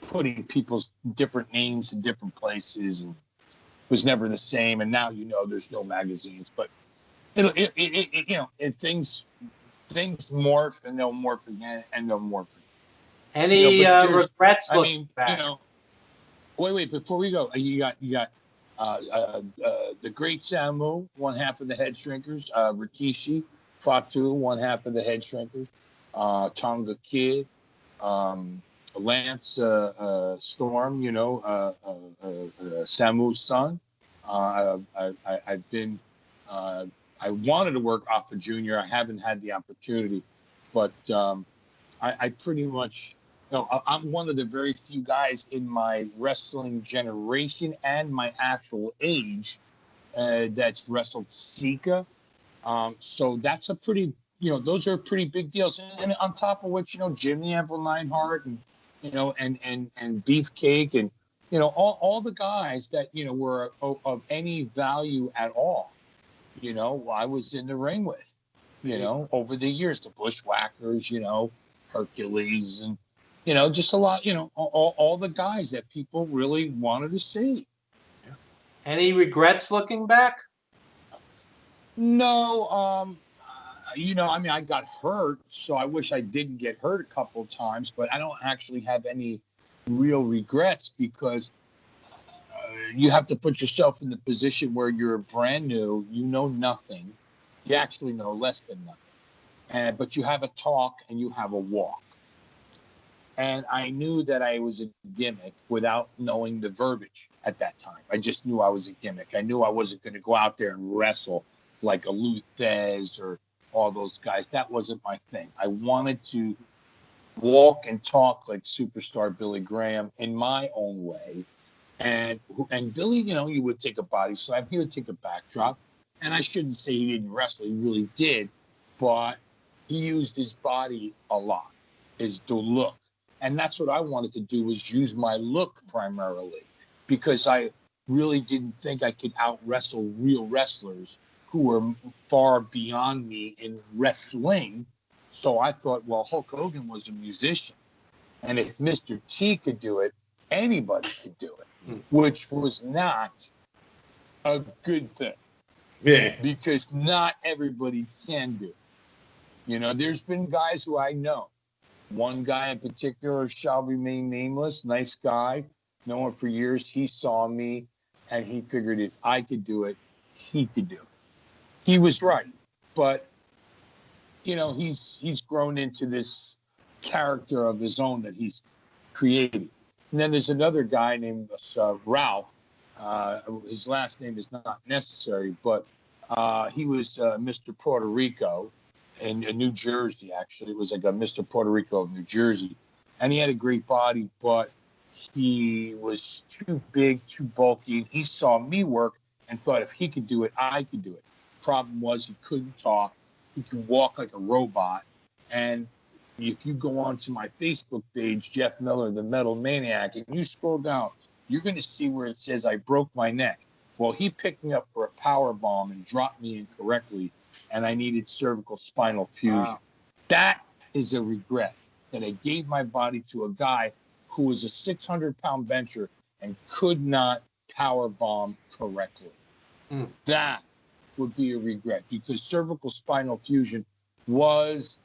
putting people's different names in different places, and it was never the same. And now there's no magazines, but things morph, and they'll morph again, and they'll morph again. Any regrets? Back? Wait, before we go, you got the Great Samu, one half of the Head Shrinkers, Rikishi, Fatu, one half of the Head Shrinkers, Tonga Kid, Lance Storm, Samu's son. I've been I wanted to work Alpha Junior. I haven't had the opportunity, but I pretty much, I'm one of the very few guys in my wrestling generation and my actual age that's wrestled Sika. So that's a pretty, those are pretty big deals. And on top of which, Jimmy Anvil Neidhart and, and Beefcake and, all the guys that, were of any value at all, I was in the ring with, over the years, the Bushwhackers, Hercules, and, just a lot, all the guys that people really wanted to see. Any regrets looking back? No, I got hurt, so I wish I didn't get hurt a couple of times, but I don't actually have any real regrets because you have to put yourself in the position where you're brand new, you know nothing. You actually know less than nothing. but you have a talk and you have a walk. And I knew that I was a gimmick without knowing the verbiage at that time. I just knew I was a gimmick. I knew I wasn't going to go out there and wrestle like a Luthez or all those guys. That wasn't my thing. I wanted to walk and talk like superstar Billy Graham in my own way. And Billy, you know, you would take a body slam. He would take a backdrop. And I shouldn't say he didn't wrestle. He really did. But he used his body a lot, the look. And that's what I wanted to do, was use my look primarily, because I really didn't think I could out-wrestle real wrestlers who were far beyond me in wrestling. So I thought, well, Hulk Hogan was a musician. And if Mr. T could do it, anybody could do it, which was not a good thing. Yeah. Because not everybody can do it. You know, there's been guys who I know. One guy in particular shall remain nameless, nice guy, known him for years. He saw me and he figured if I could do it, he could do it. He was right. But, you know, he's grown into this character of his own that he's created. And then there's another guy named Ralph. His last name is not necessary, but he was Mr. Puerto Rico. In New Jersey, actually. It was like a Mr. Puerto Rico of New Jersey. And he had a great body, but he was too big, too bulky. And he saw me work and thought if he could do it, I could do it. Problem was he couldn't talk. He could walk like a robot. And if you go onto my Facebook page, Jeff Miller, the Metal Maniac, and you scroll down, you're going to see where it says I broke my neck. Well, he picked me up for a power bomb and dropped me incorrectly, and I needed cervical spinal fusion. Wow. That is a regret, that I gave my body to a guy who was a 600-pound bencher and could not power bomb correctly. That would be a regret, because cervical spinal fusion was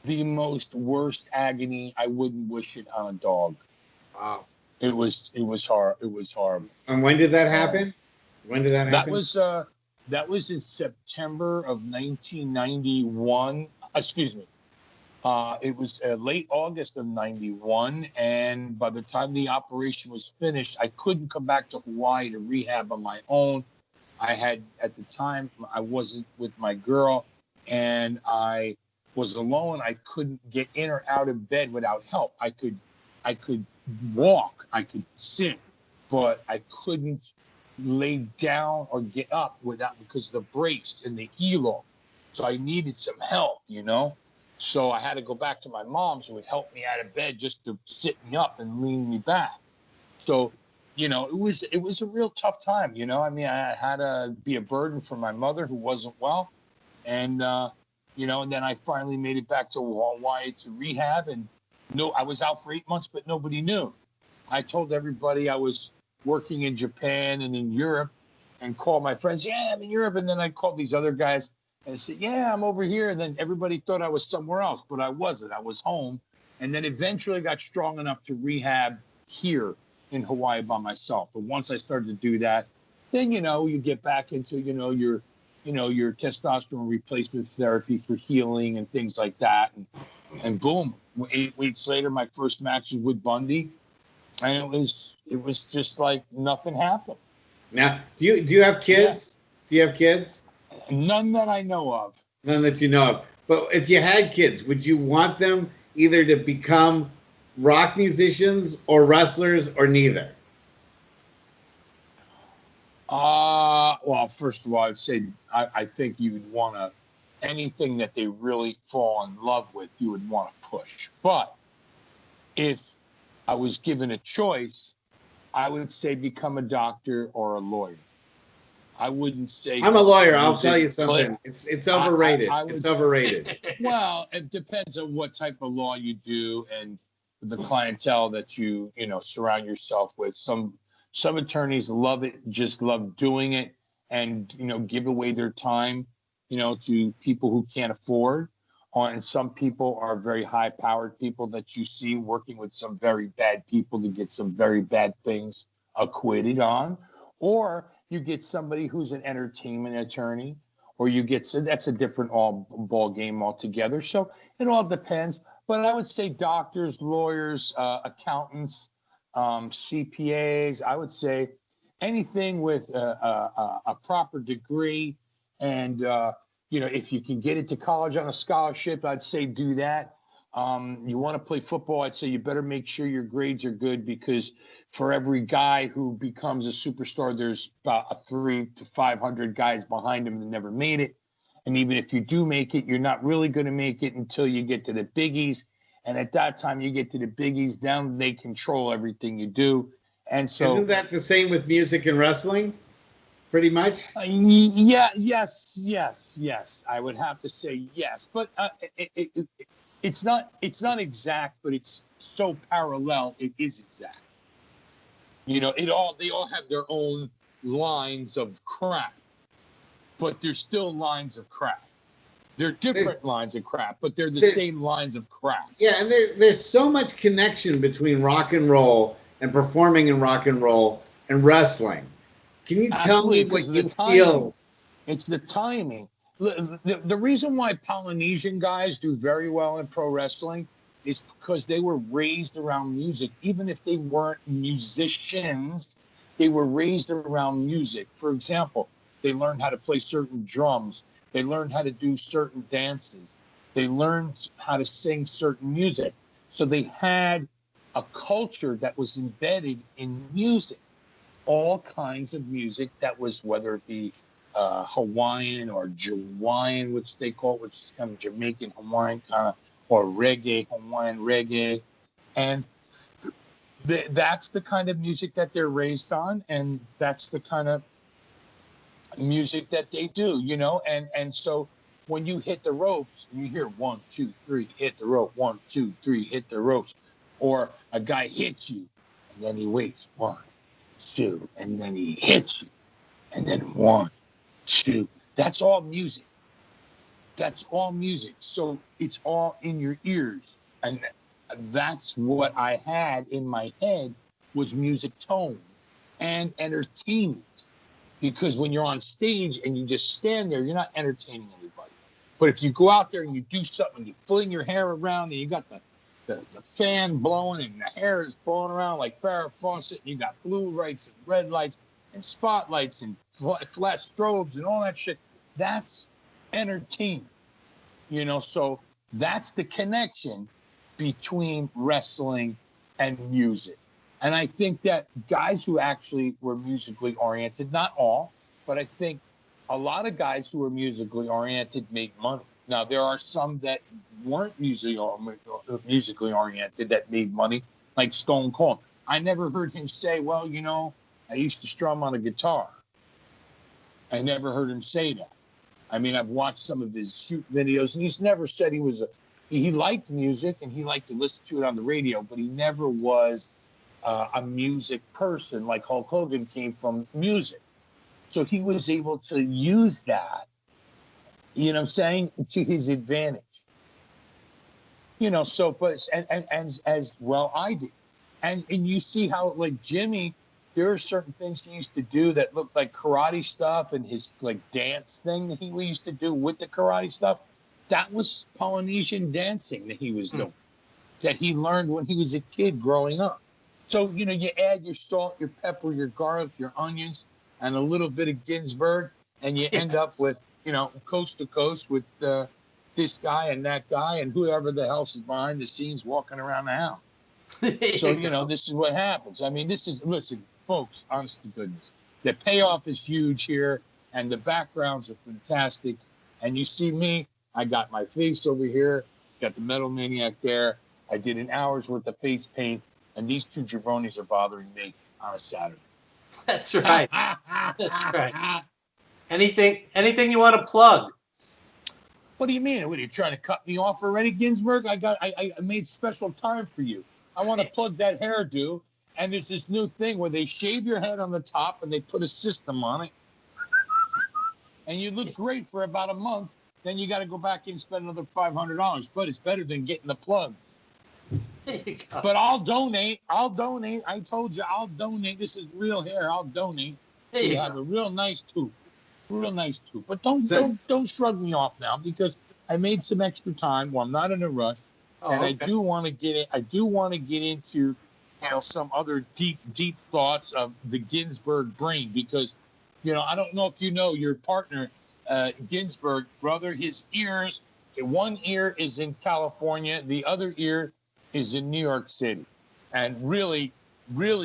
the most worst agony. I wouldn't wish it on a dog. Wow. It was hard. It was horrible. And when did that happen? When did that happen? That was in September of 1991. Excuse me. It was late August of 91. And by the time the operation was finished, I couldn't come back to Hawaii to rehab on my own. At the time, I wasn't with my girl, and I was alone. I couldn't get in or out of bed without help. I could walk, I could sit, but I couldn't lay down or get up because of the brace and the helo. So I needed some help, you know. So I had to go back to my mom's, who would help me out of bed just to sit me up and lean me back. So, you know, it was a real tough time, you know. I mean, I had to be a burden for my mother, who wasn't well, and you know, and then I finally made it back to Hawaii to rehab, and I was out for 8 months, but nobody knew. I told everybody I was working in Japan and in Europe, and called my friends, yeah, I'm in Europe. And then I called these other guys and said, yeah, I'm over here. And then everybody thought I was somewhere else, but I wasn't. I was home. And then eventually got strong enough to rehab here in Hawaii by myself. But once I started to do that, then, you know, you get back into, your testosterone replacement therapy for healing and things like that. And boom, 8 weeks later, my first match was with Bundy. And it was just like nothing happened. Now, do you have kids? Yeah. Do you have kids? None that I know of. None that you know of. But if you had kids, would you want them either to become rock musicians or wrestlers, or neither? Well, first of all, I'd say I think you would want anything that they really fall in love with, you would want to push. But if I was given a choice, I would say become a doctor or a lawyer. I wouldn't say. I'm a lawyer. I'll tell you something. It's overrated. It's overrated. Well, it depends on what type of law you do and the clientele that you surround yourself with. Some attorneys love it, just love doing it, and give away their time, to people who can't afford. And some people are very high-powered people that you see working with some very bad people to get some very bad things acquitted on. Or you get somebody who's an entertainment attorney, or you get, so that's a different ball game altogether. So it all depends. But I would say doctors, lawyers, accountants, CPAs. I would say anything with a proper degree, and if you can get into college on a scholarship, I'd say do that. You want to play football, I'd say you better make sure your grades are good, because for every guy who becomes a superstar, there's about 300 to 500 guys behind him that never made it. And even if you do make it, you're not really going to make it until you get to the biggies. And at that time, you get to the biggies, down they control everything you do. And so, isn't that the same with music and wrestling? Pretty much. Yes. I would have to say yes, but it's not exact, but it's so parallel. It is exact. They all have their own lines of crap, but they're still lines of crap. They're different lines of crap, but they're the same lines of crap. Yeah, and there's so much connection between rock and roll and performing in rock and roll and wrestling. Can you tell me what you feel? It's the timing. The reason why Polynesian guys do very well in pro wrestling is because they were raised around music. Even if they weren't musicians, they were raised around music. For example, they learned how to play certain drums. They learned how to do certain dances. They learned how to sing certain music. So they had a culture that was embedded in music. All kinds of music that was, whether it be Hawaiian or Jawaiian, which they call it, which is kind of Jamaican Hawaiian kind of, or reggae, Hawaiian reggae. And that's the kind of music that they're raised on, and that's the kind of music that they do, and so when you hit the ropes, you hear 1, 2, 3, hit the rope, 1, 2, 3, hit the ropes, or a guy hits you, and then he waits, 1, 2, and then he hits you, and then 1, 2. That's all music. So it's all in your ears, and that's what I had in my head was music tone and entertainment. Because when you're on stage and you just stand there, you're not entertaining anybody. But if you go out there and you do something, you fling your hair around, and you got the fan blowing, and the hair is blowing around like Farrah Fawcett, and you got blue lights and red lights and spotlights and flash strobes and all that shit, that's entertainment. So that's the connection between wrestling and music. And I think that guys who actually were musically oriented, not all, but I think a lot of guys who were musically oriented made money. Now, there are some that weren't musically oriented that made money, like Stone Cold. I never heard him say, well, I used to strum on a guitar. I never heard him say that. I mean, I've watched some of his shoot videos, and he's never said he liked music and he liked to listen to it on the radio, but he never was a music person. Like Hulk Hogan came from music. So he was able to use that, to his advantage. But and as well I did. And you see how, like, Jimmy, there are certain things he used to do that looked like karate stuff, and his like dance thing that he used to do with the karate stuff. That was Polynesian dancing that he was doing, that he learned when he was a kid growing up. So, you add your salt, your pepper, your garlic, your onions, and a little bit of Ginzburg, and you end up with, coast to coast with this guy and that guy and whoever the hell is behind the scenes walking around the house. So, this is what happens. I mean, listen, folks, honest to goodness, the payoff is huge here, and the backgrounds are fantastic. And you see me, I got my face over here, got the Metal Maniac there. I did an hour's worth of face paint. And these two jabronis are bothering me on a Saturday. That's right. That's right. Anything you want to plug? What do you mean? What, are you trying to cut me off already, Ginzburg? I made special time for you. I want to plug that hairdo. And there's this new thing where they shave your head on the top and they put a system on it. And you look great for about a month. Then you got to go back and spend another $500. But it's better than getting the plugs. But I'll donate. I told you I'll donate. This is real hair. I'll donate. You have a real nice tooth. real nice too. But don't shrug me off now because I made some extra time. Well, I'm not in a rush, and Oh, I okay. do want to get it. I do want to get into some other deep thoughts of the Ginzburg brain because I don't know if you know your partner Ginzburg, brother. His ears, one ear is in California, the other ear is in New York City, and really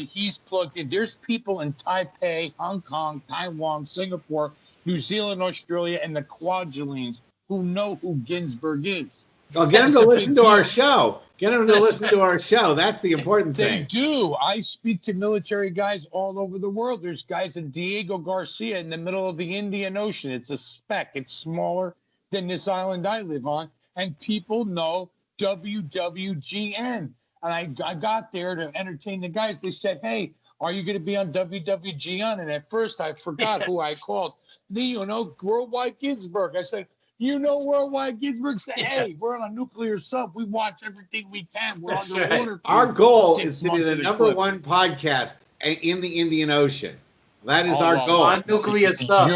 he's plugged in. There's people in Taipei, Hong Kong, Taiwan, Singapore, New Zealand, Australia, and the Kwajaleins who know who Ginzburg is. Well, get them to listen to our show. Get them to That's listen right. to our show. That's the important They thing. do. I speak to military guys all over the world. There's guys in Diego Garcia in the middle of the Indian Ocean. It's a speck. It's smaller than this island I live on. And people know WWGN. And I got there to entertain the guys. They said, hey, are you going to be on WWGN? And at first I forgot who I called. Worldwide Ginzburg. I said, Worldwide Ginzburg said, hey, we're on a nuclear sub. We watch everything we can. We're That's underwater. right. Our goal is 6 to be months the of the number clip. one podcast in the Indian Ocean. That is Oh, our well, goal. On nuclear subs.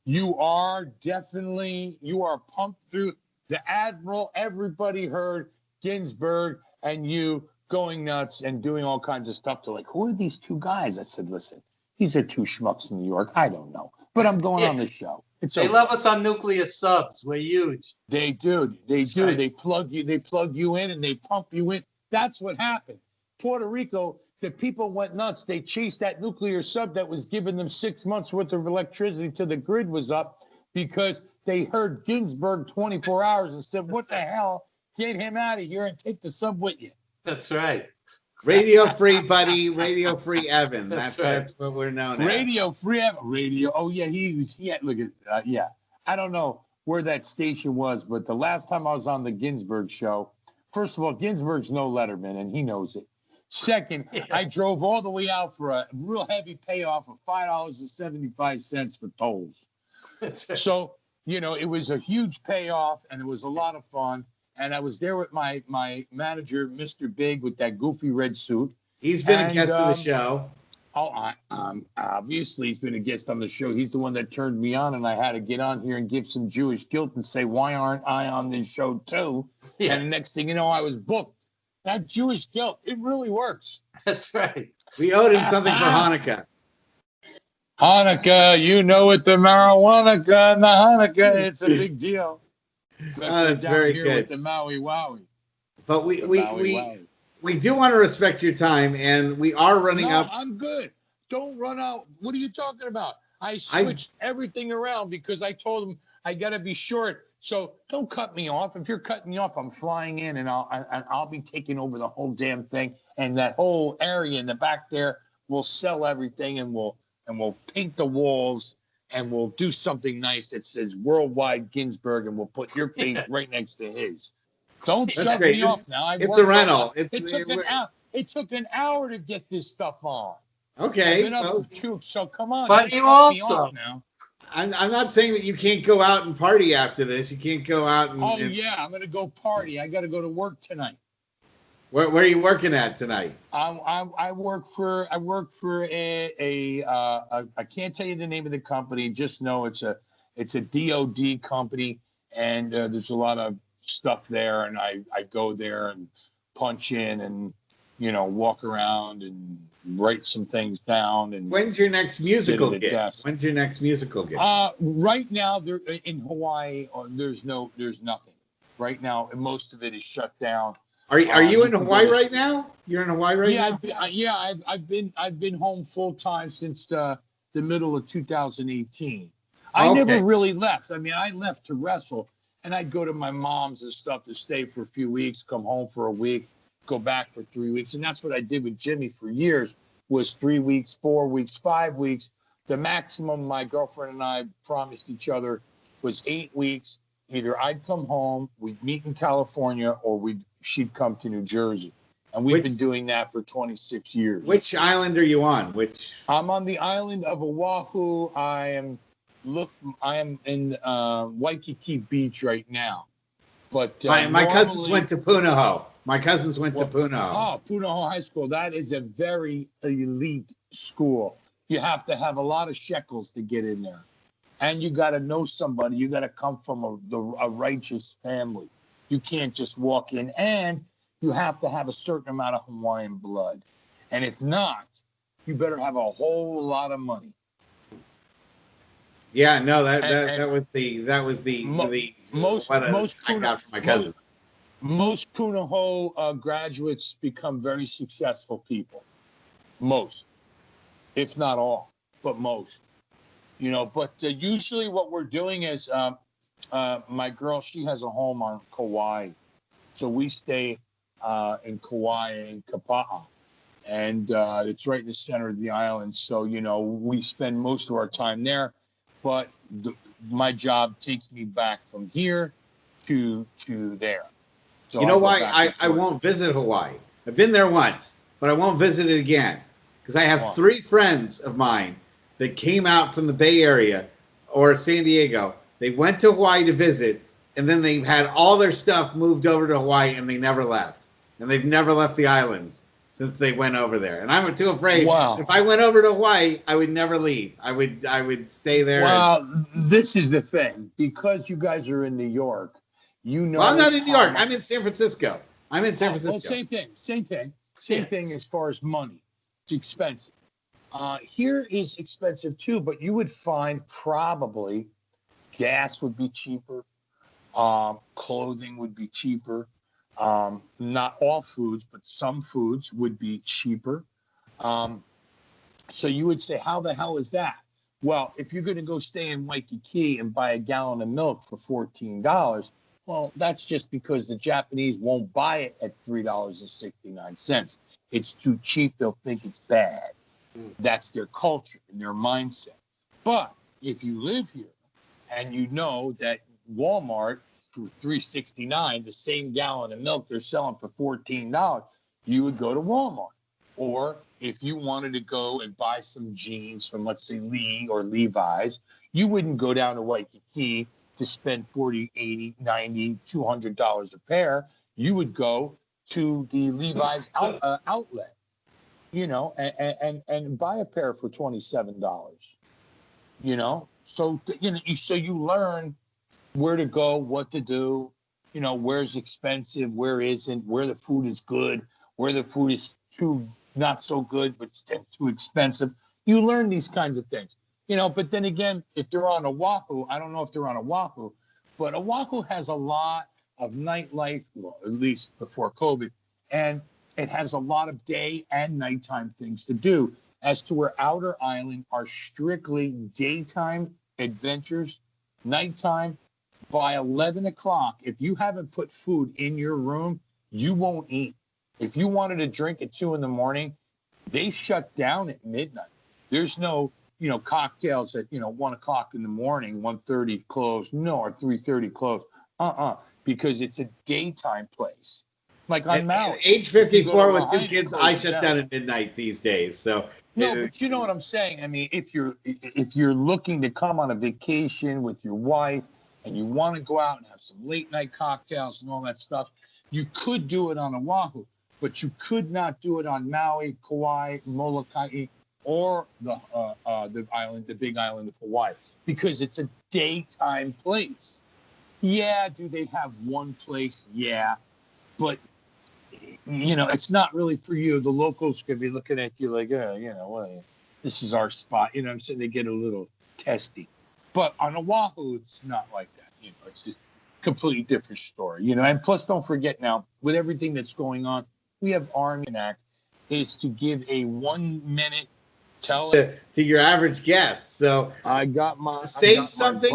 You are pumped through the Admiral. Everybody heard Ginzburg and you going nuts and doing all kinds of stuff to who are these two guys? I said, listen, these are two schmucks in New York. I don't know, but I'm going on the show. They love us on nuclear subs. We're huge. They do. That's right. They plug you in and they pump you in. That's what happened. Puerto Rico, the people went nuts. They chased that nuclear sub that was giving them 6 months worth of electricity till the grid was up because they heard Ginzburg 24 hours and said, what the hell? Get him out of here and take the sub with you. That's right. Radio free, buddy. Radio free, Evan. That's That's what we're known as. Radio free Evan. Radio. Oh yeah, he had. Look at yeah. I don't know where that station was, but the last time I was on the Ginzburg show, first of all, Ginzburg's no Letterman, and he knows it. Second, I drove all the way out for a real heavy payoff of $5.75 for tolls. So it was a huge payoff, and it was a lot of fun. And I was there with my manager, Mr. Big, with that goofy red suit. He's been a guest of the show. Oh, obviously he's been a guest on the show. He's the one that turned me on, and I had to get on here and give some Jewish guilt and say, why aren't I on this show too? Yeah. And the next thing you know, I was booked. That Jewish guilt, it really works. That's right. We owed him something for Hanukkah. Hanukkah, with the marijuana and the Hanukkah, it's a big deal. That's very good. With the Maui Wowie. But we do want to respect your time, and we are running up. I'm good. Don't run out. What are you talking about? I switched everything around because I told him I got to be short. So don't cut me off. If you're cutting me off, I'm flying in, and I'll be taking over the whole damn thing. And that whole area in the back there, we'll sell everything, and we'll paint the walls. And we'll do something nice that says Worldwide Ginzburg, and we'll put your face right next to his. Don't shut me off now. It's a rental. It took an hour to get this stuff on. Okay. I've been up for 2, so come on. But you also. Now. I'm not saying that you can't go out and party after this. You can't go out and. Oh yeah, I'm gonna go party. I got to go to work tonight. Where are you working at tonight? I work for a I can't tell you the name of the company. Just know it's a DoD company, and there's a lot of stuff there. And I go there and punch in and walk around and write some things down. And when's your next musical gig? When's your next musical gig? Right now, there in Hawaii, there's nothing. Right now, most of it is shut down. Are you in Hawaii right now? You're in Hawaii right now? I've been home full time since the middle of 2018. I never really left. I mean, I left to wrestle, and I'd go to my mom's and stuff to stay for a few weeks, come home for a week, go back for 3 weeks, and that's what I did with Jimmy for years. Was 3 weeks, 4 weeks, 5 weeks. The maximum my girlfriend and I promised each other was 8 weeks. Either I'd come home, we'd meet in California, or she'd come to New Jersey. And we've been doing that for 26 years. Which island are you on? I'm on the island of Oahu. I am in Waikiki Beach right now. But my cousins went to Punahou. Oh, Punahou High School. That is a very elite school. You have to have a lot of shekels to get in there. And you got to know somebody. You got to come from a righteous family. You can't just walk in, and you have to have a certain amount of Hawaiian blood. And if not, you better have a whole lot of money. Yeah, no, that was the most I got from my cousins. Most Punahou graduates become very successful people. Most, if not all, but most. You know, but usually what we're doing is my girl, she has a home on Kauai. So we stay in Kauai, in Kapa'a. And it's right in the center of the island. So, you know, we spend most of our time there. But my job takes me back from here to there. So you know why I won't visit Hawaii? I've been there once, but I won't visit it again. Because I have 3 friends of mine that came out from the Bay Area or San Diego. They went to Hawaii to visit, and then they had all their stuff moved over to Hawaii, and they never left. And they've never left the islands since they went over there. And I'm too afraid. Wow. If I went over to Hawaii, I would never leave. I would stay there. Well, this is the thing. Because you guys are in New York, you know. Well, I'm not in New York. I'm in San Francisco. Well, same thing as far as money. It's expensive. Here is expensive too, but you would find probably gas would be cheaper. Clothing would be cheaper. Not all foods, but some foods would be cheaper. So you would say, how the hell is that? Well, if you're going to go stay in Waikiki and buy a gallon of milk for $14, well, that's just because the Japanese won't buy it at $3.69. It's too cheap. They'll think it's bad. That's their culture and their mindset. But if you live here and you know that Walmart for $3.69, the same gallon of milk they're selling for $14, you would go to Walmart. Or if you wanted to go and buy some jeans from, let's say, Lee or Levi's, you wouldn't go down to Waikiki to spend $40, $80, $90, $200 a pair. You would go to the Levi's outlet, you know, and buy a pair for $27, you know. So, you know, so you learn where to go, what to do, you know, where's expensive, where isn't, where the food is good, where the food is too not so good, but still too expensive. You learn these kinds of things, you know. But then again, if they're on Oahu, I don't know if they're on Oahu, but Oahu has a lot of nightlife, well, at least before COVID, and it has a lot of day and nighttime things to do. As to where Outer Island are strictly daytime adventures, nighttime. By 11 o'clock, if you haven't put food in your room, you won't eat. If you wanted to drink at 2 a.m, they shut down at midnight. There's no, you know, cocktails at, you know, 1 o'clock in the morning, 1:30 close, no, or 3:30 close. Because it's a daytime place. Like on Maui. Age 54 with 2 kids, I shut down at midnight these days. So no, but you know what I'm saying. I mean, if you're looking to come on a vacation with your wife and you want to go out and have some late night cocktails and all that stuff, you could do it on Oahu, but you could not do it on Maui, Kauai, Molokai, or the island, the big island of Hawaii, because it's a daytime place. Yeah, do they have one place? Yeah, but you know, it's not really for you. The locals could be looking at you like, you know, well, this is our spot. You know what I'm saying? They get a little testy. But on Oahu, it's not like that. You know, it's just a completely different story. You know, and plus, don't forget now, with everything that's going on, we have Army Act is to give a 1 minute to your average guest. So I got my save something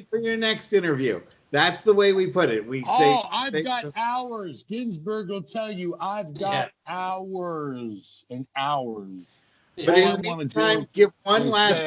for your next interview. That's the way we put it. I've got hours. Ginzburg will tell you I've got hours and hours. But in the meantime, give one last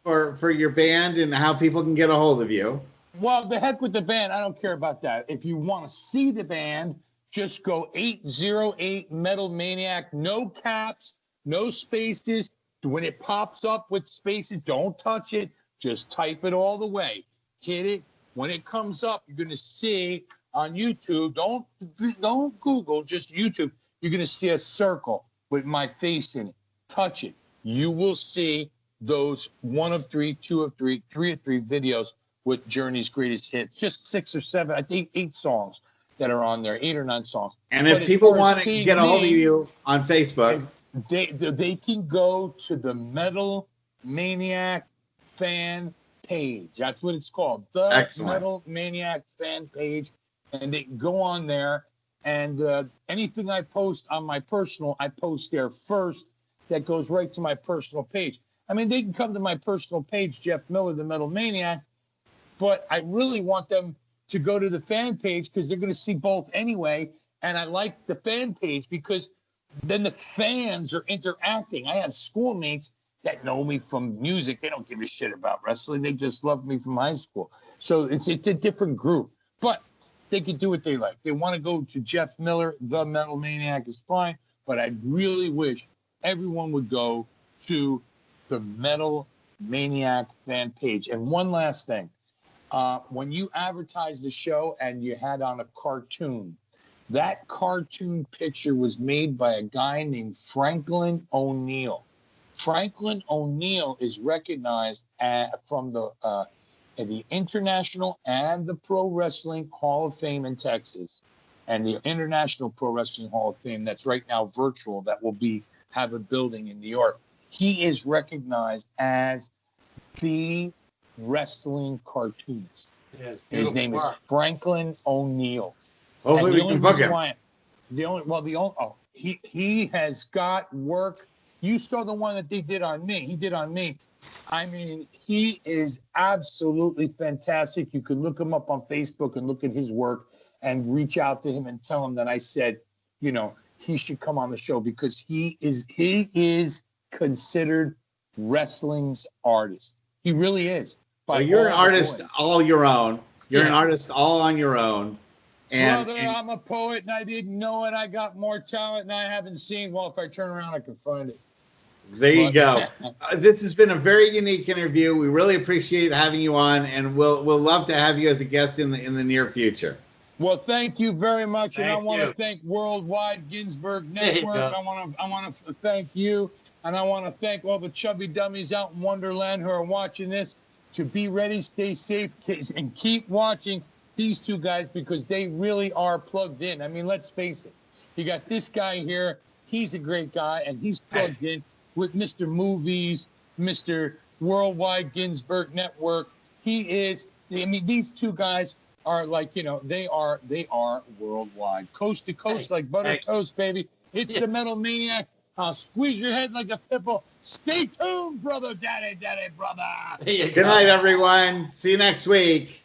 plug for your band and how people can get a hold of you. Well, the heck with the band. I don't care about that. If you want to see the band, just go 808 Metal Maniac. No caps, no spaces. When it pops up with spaces, don't touch it. Just type it all the way. Hit it. When it comes up, you're going to see on YouTube. Don't Google, just YouTube. You're going to see a circle with my face in it. Touch it. You will see those 1 of 3, 2 of 3, 3 of 3 videos with Journey's greatest hits. Just 6 or 7, I think 8 songs that are on there, 8 or 9 songs. And But if as people far as want to seeing get a hold of me, you on Facebook, they can go to the Metal Maniac fan page. That's what it's called. The Excellent. Metal Maniac fan page. And they can go on there. And anything I post on my personal, I post there first. That goes right to my personal page. I mean, they can come to my personal page, Jeff Miller, the Metal Maniac. But I really want them to go to the fan page because they're going to see both anyway. And I like the fan page because then the fans are interacting. I have schoolmates that know me from music. They don't give a shit about wrestling. They just love me from high school. So it's a different group. But they can do what they like. They want to go to Jeff Miller, the Metal Maniac is fine. But I really wish everyone would go to the Metal Maniac fan page. And one last thing. When you advertised the show and you had on a cartoon, that cartoon picture was made by a guy named Franklin O'Neill. Franklin O'Neill is recognized from the International and the Pro Wrestling Hall of Fame in Texas, and the International Pro Wrestling Hall of Fame that's right now virtual, that will have a building in New York. He is recognized as the wrestling cartoonist. Yes, His name is Franklin O'Neill. hopefully we can book him. He has got work. You saw the one that they did on me. He did on me. I mean, he is absolutely fantastic. You can look him up on Facebook and look at his work and reach out to him and tell him that I said, you know, he should come on the show because he is considered wrestling's artist. He really is. Well, you're an artist all your own. You're an artist all on your own. Brother, I'm a poet and I didn't know it. I got more talent and I haven't seen. Well, if I turn around, I can find it. There you go. This has been a very unique interview. We really appreciate having you on, and we'll love to have you as a guest in the near future. Well, thank you very much, and I Thank want you. to thank Worldwide Ginzburg Network. I want to thank you, and I want to thank all the chubby dummies out in Wonderland who are watching this. To be ready, stay safe, and keep watching these two guys because they really are plugged in. I mean, let's face it. You got this guy here. He's a great guy, and he's plugged in with Mr. Movies, Mr. Worldwide Ginzburg Network. He is. I mean, these two guys are like, you know, they are worldwide, coast to coast, like butter toast, baby. It's the Metal Maniac. I'll squeeze your head like a pimple. Stay tuned, brother, daddy, brother. Good night, everyone. See you next week.